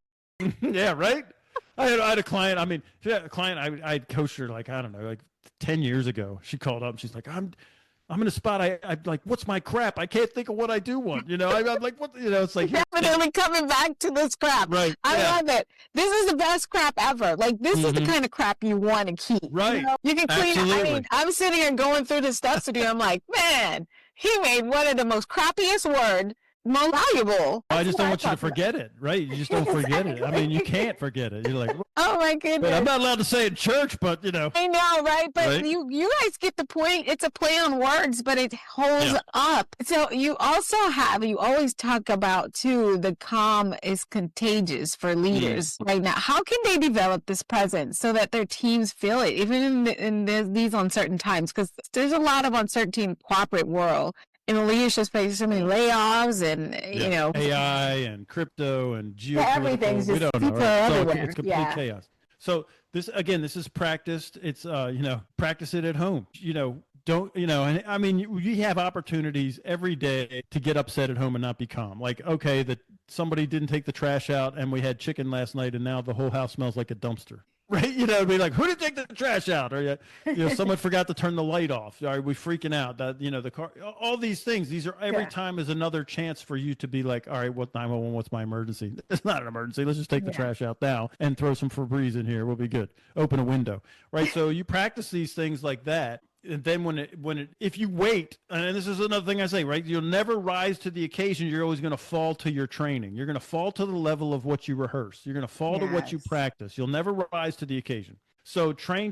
S3: Yeah, right? I had a client, I coached her like 10 years ago. She called up and she's like, I'm in a spot. I'm like, what's my crap? I can't think of what I do want. I'm like, what? It's like
S2: definitely coming back to this crap.
S3: Right.
S2: I love it. This is the best crap ever. Like this is the kind of crap you want to keep.
S3: Right.
S2: You can clean.
S3: Absolutely.
S2: I mean, I'm sitting here going through the stuff to do. I'm like, man, he made one of the most crappiest word most valuable.
S3: I just don't want you to forget it, right? You just don't forget it. I mean, you can't forget it. You're like,
S2: oh my goodness.
S3: But I'm not allowed to say it in church, but
S2: I know, right? But you guys get the point. It's a play on words, but it holds up. So you always talk about too, the calm is contagious for leaders right now. How can they develop this presence so that their teams feel it, even in these uncertain times? Because there's a lot of uncertainty in the corporate world. In the leadership space, so many layoffs and,
S3: AI and crypto and geopolitical.
S2: Everything's just everywhere.
S3: It's complete chaos. So this is practiced. It's, practice it at home. And I mean, you have opportunities every day to get upset at home and not be calm. Like, okay, that somebody didn't take the trash out and we had chicken last night and now the whole house smells like a dumpster. Right, be like, who did take the trash out? Or someone forgot to turn the light off. Are we freaking out? That the car, all these things. These are every time is another chance for you to be like, all right, what 911? What's my emergency? It's not an emergency. Let's just take the trash out now and throw some Febreze in here. We'll be good. Open a window, right? So you practice these things like that. And then if you wait, and this is another thing I say, right? You'll never rise to the occasion. You're always going to fall to your training. You're going to fall to the level of what you rehearse. You're going to fall to what you practice. You'll never rise to the occasion. So train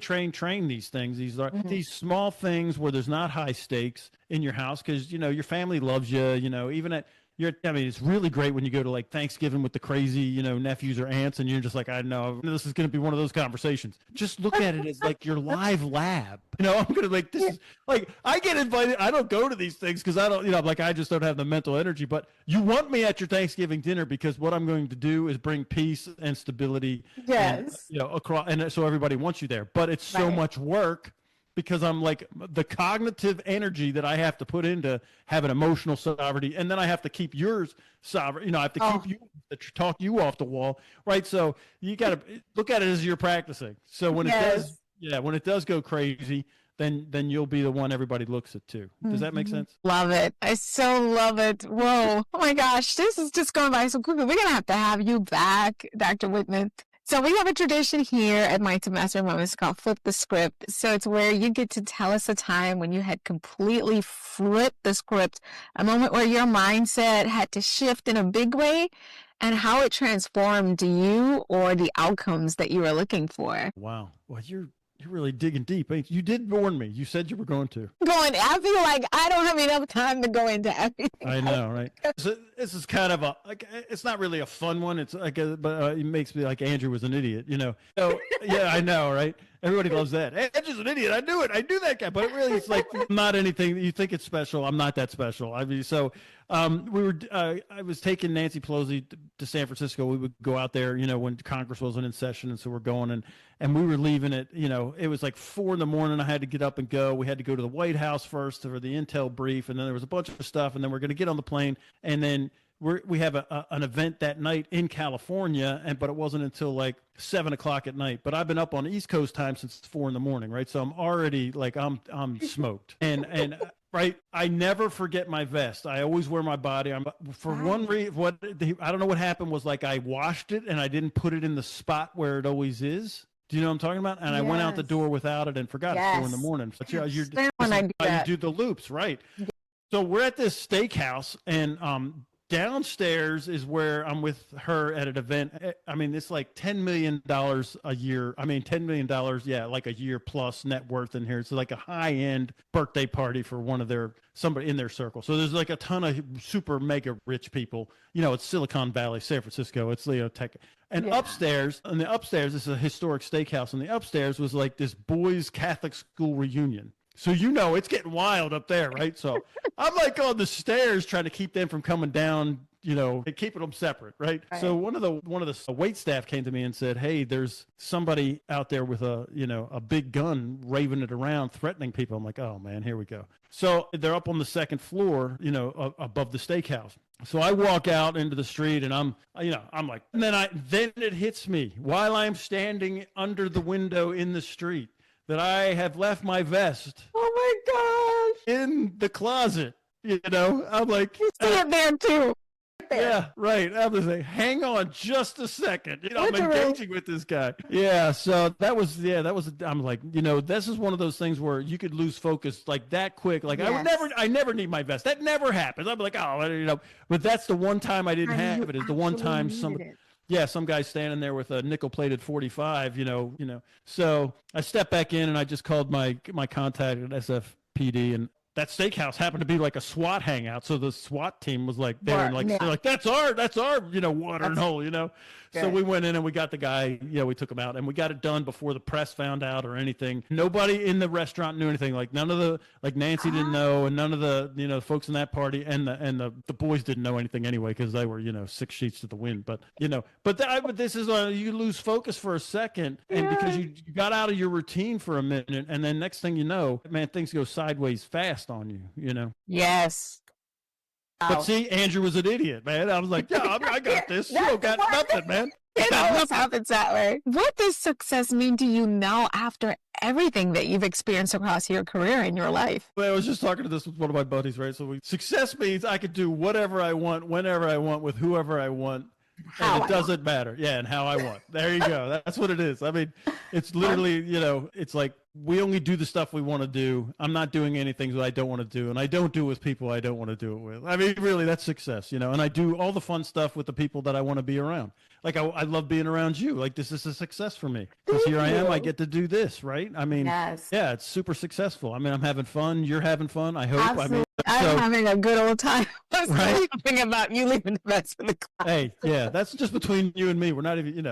S3: these things. These are these small things where there's not high stakes in your house because, your family loves you, even at it's really great when you go to like Thanksgiving with the crazy, nephews or aunts, and you're just like, I know this is going to be one of those conversations. Just look at it as like your live lab. I'm going to like, this is like, I get invited. I don't go to these things because I don't, I just don't have the mental energy, but you want me at your Thanksgiving dinner because what I'm going to do is bring peace and stability.
S2: Yes.
S3: And, across, and so everybody wants you there, but it's so much work. Because I'm like the cognitive energy that I have to put into having emotional sovereignty, and then I have to keep yours sovereign. I have to keep you to talk you off the wall, right? So you got to look at it as you're practicing. So when when it does go crazy, then you'll be the one everybody looks at too. Does that make sense?
S2: Love it. I so love it. Whoa! Oh my gosh, this is just going by so quickly. We're gonna have you back, Dr. Wittman. So we have a tradition here at Mindset Mastery Moments called Flip the Script. So it's where you get to tell us a time when you had completely flipped the script, a moment where your mindset had to shift in a big way and how it transformed you or the outcomes that you were looking for.
S3: Wow. Well, you're really digging deep. You did warn me. You said you were going to.
S2: I feel like I don't have enough time to go into everything.
S3: I know, right? So this is kind of it's not really a fun one. It's like, but it makes me like Andrew was an idiot, So yeah, I know, right? Everybody loves that. Andrew's an idiot. I knew it. I knew that guy. But really, it's like not anything. You think it's special. I'm not that special. I mean, so I was taking Nancy Pelosi to San Francisco. We would go out there, when Congress wasn't in session. And so we're going and we were leaving it, it was like 4 a.m. I had to get up and go. We had to go to the White House first for the intel brief. And then there was a bunch of stuff. And then we're going to get on the plane. And then we have an event that night in California, but it wasn't until like 7 o'clock at night. But I've been up on East Coast time since 4 a.m, right? So I'm already like, I'm smoked. And right, I never forget my vest. I always wear my body. One reason, I don't know what happened was like I washed it and I didn't put it in the spot where it always is. Do you know what I'm talking about? And I went out the door without it and forgot it's 4 a.m. But you do the loops, right? So we're at this steakhouse, and downstairs is where I'm with her at an event. I mean, it's like $10 million a year. I mean, $10 million, yeah, like a year plus net worth in here. It's like a high-end birthday party for somebody in their circle. So there's like a ton of super mega rich people. You know, it's Silicon Valley, San Francisco. It's tech. And upstairs, this is a historic steakhouse, and the upstairs was like this boys' Catholic school reunion. So, it's getting wild up there, right? So I'm like on the stairs trying to keep them from coming down, and keeping them separate, right? So one of the wait staff came to me and said, "Hey, there's somebody out there with a big gun, raving it around, threatening people." I'm like, "Oh man, here we go." So they're up on the second floor, above the steakhouse. So I walk out into the street, and I'm like, and then it hits me while I'm standing under the window in the street that I have left my vest.
S4: Oh my gosh!
S3: In the closet. I'm like,
S4: you see it there too.
S3: Yeah, right. I was like, hang on just a second. I'm engaging with this guy. Yeah, so I'm like, this is one of those things where you could lose focus like that quick. Like I never need my vest. That never happens. I'm like, but that's the one time I didn't have it. Is the one time some guy's standing there with a nickel-plated 45, So I stepped back in and I just called my contact at SFPD, and that steakhouse happened to be like a SWAT hangout. So the SWAT team was like there, and they're like, that's our watering hole, So we went in and we got the guy, we took him out, and we got it done before the press found out or anything. Nobody in the restaurant knew anything. Like Nancy didn't know, and none of the folks in that party and the boys didn't know anything anyway, because they were 6 sheets to the wind. But this is you lose focus for a second, and because you got out of your routine for a minute, and then next thing you know, man, things go sideways fast on you.
S4: Yes.
S3: But see, Andrew was an idiot, man. I was like, yeah, I got this. You don't got nothing, man.
S4: It always happens that way. What does success mean to you now after everything that you've experienced across your career and your life?
S3: Well, I was just talking to this with one of my buddies, right? So success means I could do whatever I want, whenever I want, with whoever I want. And it doesn't matter. Yeah, and how I want. There you go. That's what it is. I mean, it's literally, it's like we only do the stuff we want to do. I'm not doing anything that I don't want to do, and I don't do it with people I don't want to do it with. I mean, really, that's success, and I do all the fun stuff with the people that I want to be around. Like, I love being around you. Like, this is a success for me. Because here I am, I get to do this, right? I mean, yeah, it's super successful. I mean, I'm having fun. You're having fun, I hope.
S4: Absolutely. I'm having a good old time. I was thinking about you leaving the vest in the class.
S3: Hey, yeah, that's just between you and me. We're not even,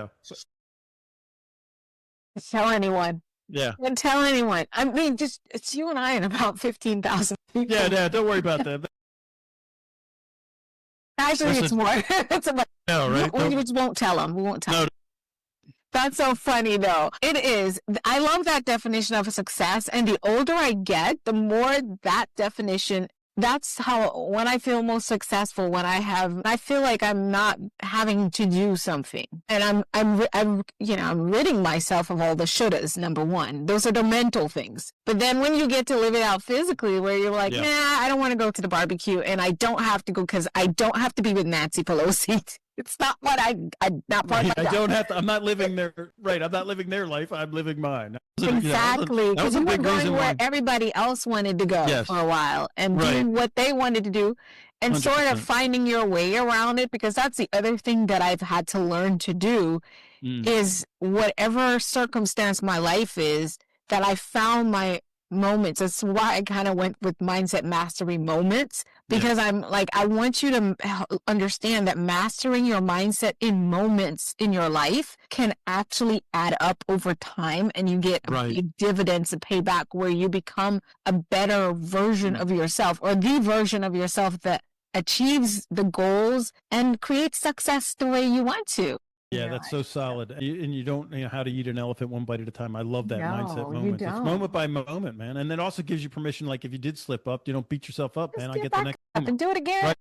S4: Tell anyone.
S3: Yeah.
S4: Don't tell anyone. I mean, it's you and I and about 15,000 people.
S3: Yeah, don't worry about that.
S4: Actually, it's more. It's about.
S3: No, right?
S4: We just won't tell them. We won't tell them. That's so funny, though. It is. I love that definition of success. And the older I get, the more that definition. That's how, when I feel most successful, when I feel like I'm not having to do something, and I'm ridding myself of all the shouldas. Number one, those are the mental things. But then when you get to live it out physically, where you're like, nah, I don't want to go to the barbecue, and I don't have to go because I don't have to be with Nancy Pelosi. It's not what I'm not part of.
S3: I don't have to. I'm not living their right. I'm not living their life. I'm living mine.
S4: Exactly, because you were going where everybody else wanted to go for a while, and doing what they wanted to do, and 100%. Sort of finding your way around it. Because that's the other thing that I've had to learn to do is whatever circumstance my life is, that I found my moments. That's why I kind of went with mindset mastery moments, because I'm like, I want you to understand that mastering your mindset in moments in your life can actually add up over time, and you get big dividends and payback where you become a better version of yourself, or the version of yourself that achieves the goals and creates success the way you want to.
S3: Yeah, that's so solid. And you don't know how to eat an elephant one bite at a time. I love that mindset moment. It's moment by moment, man. And it also gives you permission, like if you did slip up, you don't beat yourself up, man. I get the next
S4: up and do it again.
S3: Right?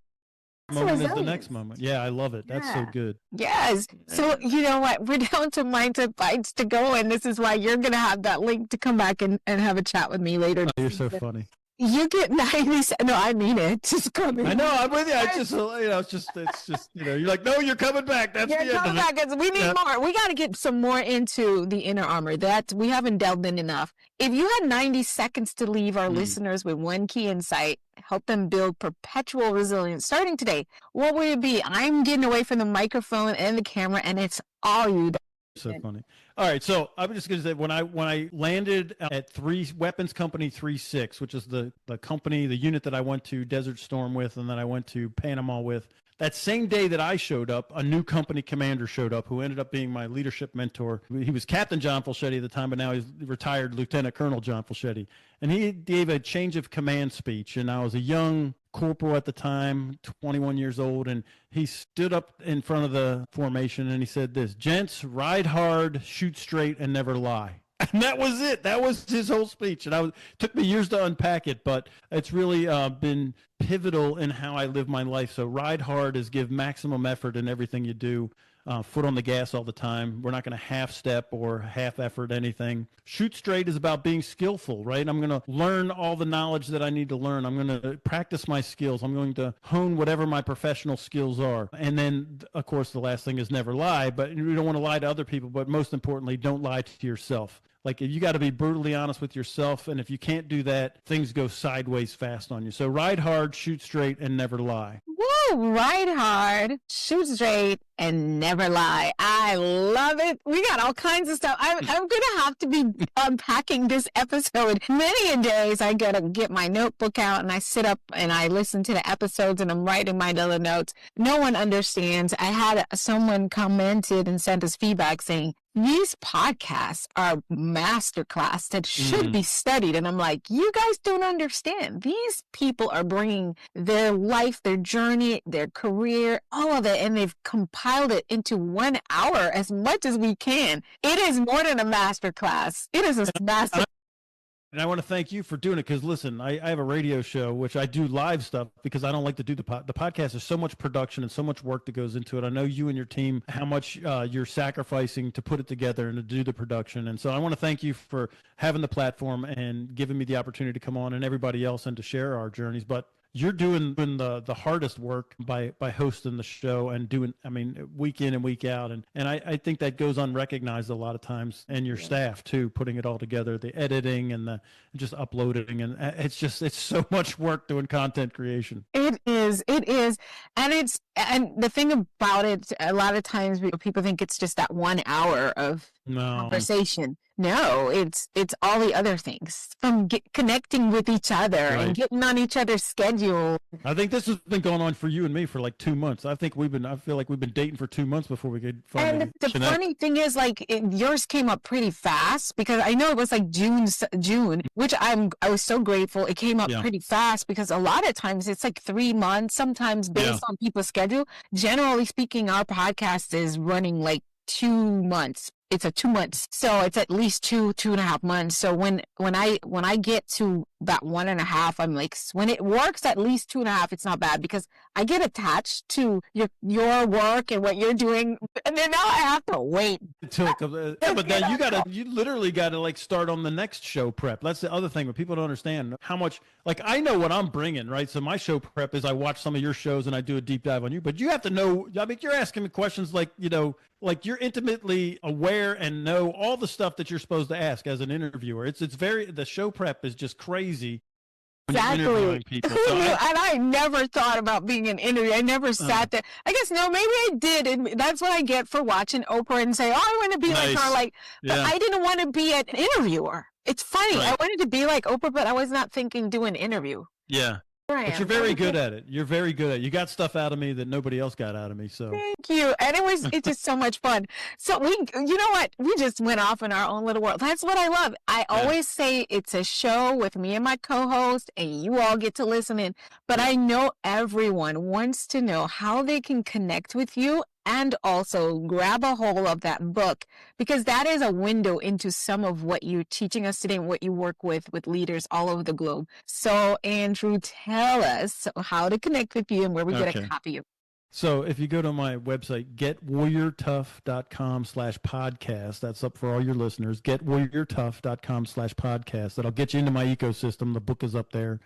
S3: moment is the next moment. Yeah, I love it. That's so good.
S4: Yes. So you know what? We're down to mindset bites to go, and this is why you're going to have that link to come back and have a chat with me later.
S3: Oh, you're so funny.
S4: You get 90. No, I mean it. Just coming.
S3: I know. I'm with you. It's just, you're like, no, you're coming back. That's the end of it.
S4: Because we need more. We got to get some more into the inner armor that we haven't delved in enough. If you had 90 seconds to leave our listeners with one key insight, help them build perpetual resilience starting today, what would it be? I'm getting away from the microphone and the camera, and it's all you.
S3: So funny. All right, so I was just going to say when I landed at Weapons Company 36, which is the company, the unit that I went to Desert Storm with, and then I went to Panama with. That same day that I showed up, a new company commander showed up who ended up being my leadership mentor. He was Captain John Falchetti at the time, but now he's retired Lieutenant Colonel John Falchetti. And he gave a change of command speech, and I was a young corporal at the time, 21 years old, and he stood up in front of the formation and he said this: "Gents, ride hard, shoot straight, and never lie." And that was it. That was his whole speech. And it took me years to unpack it, but it's really been pivotal in how I live my life. So ride hard is give maximum effort in everything you do. Foot on the gas all the time. We're not going to half step or half effort anything. Shoot straight is about being skillful, right? I'm going to learn all the knowledge that I need to learn. I'm going to practice my skills. I'm going to hone whatever my professional skills are. And then, of course, the last thing is never lie, but you don't want to lie to other people, but most importantly, don't lie to yourself. Like, you got to be brutally honest with yourself, and if you can't do that, things go sideways fast on you. So ride hard, shoot straight, and never lie.
S4: Woo! Ride hard, shoot straight, and never lie. I love it. We got all kinds of stuff. I'm going to have to be unpacking this episode. Many a days I got to get my notebook out, and I sit up and I listen to the episodes, and I'm writing my little notes. No one understands. I had someone commented and sent us feedback saying, these podcasts are masterclass that should be studied. And I'm like, you guys don't understand. These people are bringing their life, their journey, their career, all of it, and they've compiled it into 1 hour as much as we can. It is more than a masterclass. It is a master.
S3: And I want to thank you for doing it because, listen, I have a radio show, which I do live stuff because I don't like to do the podcast. There's so much production and so much work that goes into it. I know you and your team, how much you're sacrificing to put it together and to do the production. And so I want to thank you for having the platform and giving me the opportunity to come on, and everybody else, and to share our journeys. But you're doing the hardest work by hosting the show and doing, week in and week out. And I think that goes unrecognized a lot of times, and your staff too, putting it all together, the editing and the just uploading. And it's so much work doing content creation.
S4: It is. And the thing about it, a lot of times people think it's just that 1 hour of conversation. No, it's all the other things, from connecting with each other and getting on each other's schedule.
S3: I think this has been going on for you and me for like 2 months. I feel like we've been dating for 2 months before we could finally
S4: And the funny thing is, like, yours came up pretty fast, because I know it was like June, which I was so grateful. It came up pretty fast, because a lot of times it's like 3 months, sometimes based on people's schedule. Generally speaking, our podcast is running like 2 months. It's a 2 months, so it's at least 2.5 months. So when I get to about 1.5, I'm like, when it works at least 2.5, it's not bad, because I get attached to your work and what you're doing, and then now I have to wait.
S3: But then you literally gotta like start on the next show prep. That's the other thing, but people don't understand how much. Like, I know what I'm bringing, right? So my show prep is I watch some of your shows and I do a deep dive on you. But you have to know. I mean, you're asking me questions like, like you're intimately aware and know all the stuff that you're supposed to ask as an interviewer. The show prep is just crazy.
S4: Exactly.
S3: People.
S4: So and I never thought about being an interviewer. I never sat there. I guess, no, maybe I did. And that's what I get for watching Oprah and say, oh, I want to be like her. Like, but I didn't want to be an interviewer. It's funny. I wanted to be like Oprah, but I was not thinking do an interview.
S3: Yeah. But you're very good at it. You're very good at it. You got stuff out of me that nobody else got out of me. So
S4: thank you. And it's just so much fun. So you know what? We just went off in our own little world. That's what I love. I always say it's a show with me and my co-host, and you all get to listen in. But I know everyone wants to know how they can connect with you and also grab a hold of that book, because that is a window into some of what you're teaching us today and what you work with leaders all over the globe. So Andrew, tell us how to connect with you and where we get a copy of.
S3: So if you go to my website, getwarriortough.com/podcast, that's up for all your listeners, getwarriortough.com/podcast. That'll get you into my ecosystem. The book is up there.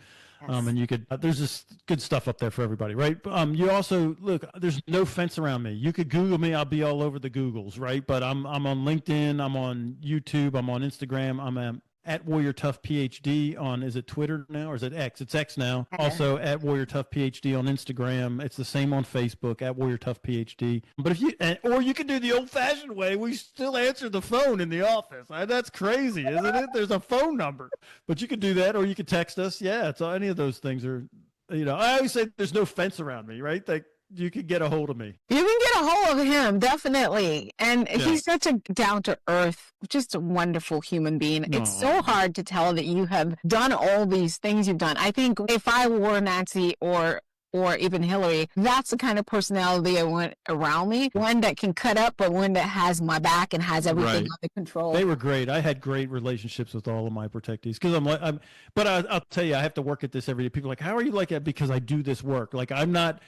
S3: Yes. And you could, there's just good stuff up there for everybody, right? You also, look, there's no fence around me. You could Google me. I'll be all over the Googles, right? But I'm on LinkedIn. I'm on YouTube. I'm on Instagram. I'm at Warrior Tough PhD on, is it Twitter now or is it X? It's X now. Okay. Also at Warrior Tough PhD on Instagram. It's the same on Facebook at Warrior Tough PhD. But if you, or you can do the old fashioned way. We still answer the phone in the office. That's crazy, isn't it? There's a phone number, but you could do that, or you could text us. Yeah. It's any of those things are, I always say there's no fence around me, right? Like, you can get a hold of me.
S4: You can get a hold of him, definitely. And he's such a down-to-earth, just a wonderful human being. Aww. It's so hard to tell that you have done all these things you've done. I think if I were Nancy or even Hillary, that's the kind of personality I want around me. One that can cut up, but one that has my back and has everything under control.
S3: They were great. I had great relationships with all of my protectees because I'll tell you, I have to work at this every day. People are like, how are you like that? Because I do this work. Like I never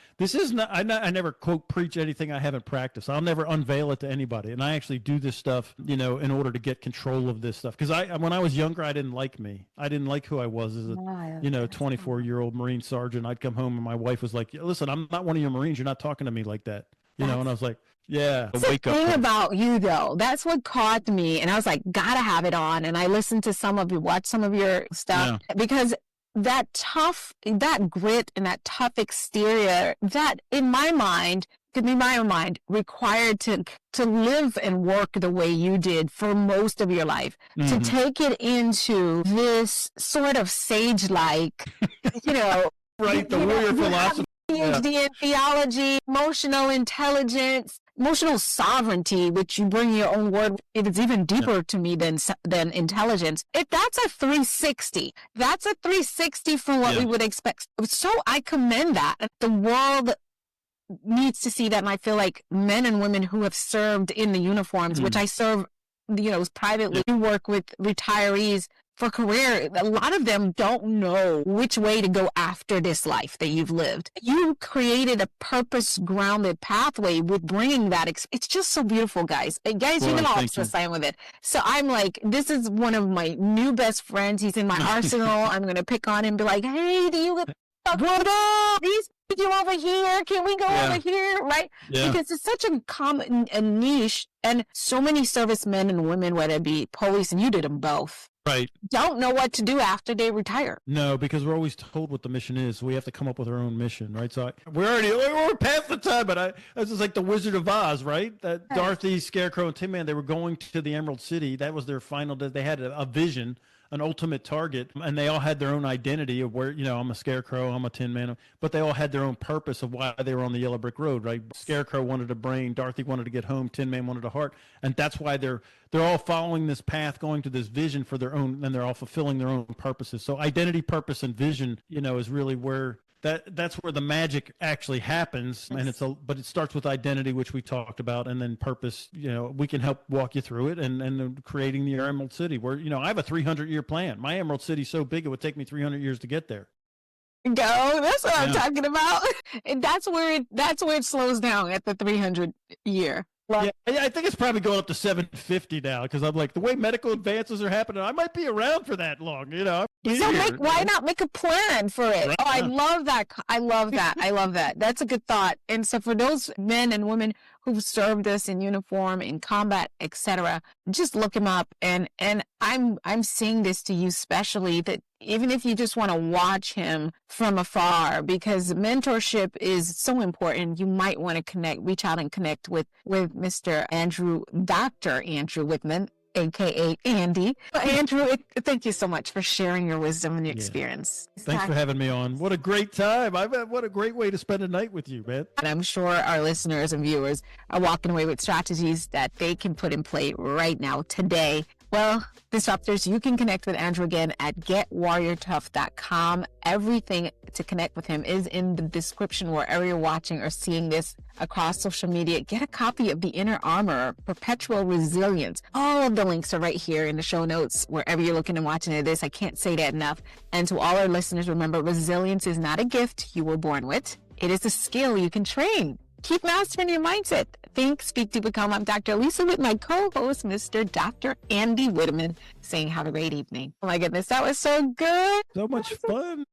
S3: quote preach anything I haven't practiced. I'll never unveil it to anybody. And I actually do this stuff, in order to get control of this stuff. Because when I was younger, I didn't like me. I didn't like who I was as a, 24-year-old Marine sergeant. I'd come home and my wife was like, listen, I'm not one of your Marines. You're not talking to me like that. And I was like, yeah.
S4: That's the thing about you, though. That's what caught me. And I was like, gotta have it on. And I listened to watch some of your stuff because that grit and that tough exterior, that in my mind, required to live and work the way you did for most of your life, to take it into this sort of sage-like,
S3: right, the warrior philosophy.
S4: PhD in theology, emotional intelligence, emotional sovereignty, which you bring your own word. It's even deeper to me than intelligence. That's a 360. That's a 360 from what we would expect. So I commend that. The world needs to see that, and I feel like men and women who have served in the uniforms, which I serve, privately, work with retirees for career. A lot of them don't know which way to go after this life that you've lived. You created a purpose-grounded pathway with bringing that. It's just so beautiful, guys. You can also sign with it. So I'm like, this is one of my new best friends. He's in my arsenal. I'm going to pick on him and be like, hey, do you what up? These you over here? Can we go over here? Right? Yeah. Because it's such a common niche, and so many servicemen and women, whether it be police, and you did them both,
S3: right,
S4: don't know what to do after they retire.
S3: No, because we're always told what the mission is. So we have to come up with our own mission, right? So we're past the time, but this is like the Wizard of Oz, right? That Dorothy, Scarecrow, and Tin Man, they were going to the Emerald City. That was their final. They had a vision, an ultimate target, and they all had their own identity of where, I'm a Scarecrow, I'm a Tin Man, but they all had their own purpose of why they were on the Yellow Brick Road, right? Scarecrow wanted a brain, Dorothy wanted to get home, Tin Man wanted a heart, and that's why they're all following this path, going to this vision for their own, and they're all fulfilling their own purposes. So identity, purpose, and vision, is really where that's where the magic actually happens. And but it starts with identity, which we talked about, and then purpose. We can help walk you through it, and creating the Emerald City, where I have a 300-year plan. My Emerald City's so big it would take me 300 years to get there.
S4: Go. That's what I'm talking about. And that's where it slows down at the 300 year.
S3: Yeah, I think it's probably going up to 750 now, because I'm like, the way medical advances are happening, I might be around for that long, So
S4: why not make a plan for it? Right. Oh, I love that. I love that. That's a good thought. And so for those men and women who've served us in uniform, in combat, etc., just look him up. And I'm saying this to you specially, that even if you just want to watch him from afar, because mentorship is so important, you might want to reach out and connect with Mr. Dr. Andrew Wittman, aka Andy. Andrew, thank you so much for sharing your wisdom and your experience.
S3: Thanks for having me on. What a great time. What a great way to spend a night with you, man.
S4: And I'm sure our listeners and viewers are walking away with strategies that they can put in play right now, today, Well, Disruptors, you can connect with Andrew again at getwarriortough.com. Everything to connect with him is in the description wherever you're watching or seeing this across social media. Get a copy of The Inner Armor, Perpetual Resilience. All of the links are right here in the show notes, wherever you're looking and watching this. I can't say that enough. And to all our listeners, remember, resilience is not a gift you were born with. It is a skill you can train. Keep mastering your mindset. Think, speak to become. I'm Dr. Alisa with my co-host, Mr. Dr. Andy Wittman, saying have a great evening. Oh my goodness, that was so good.
S3: So much fun.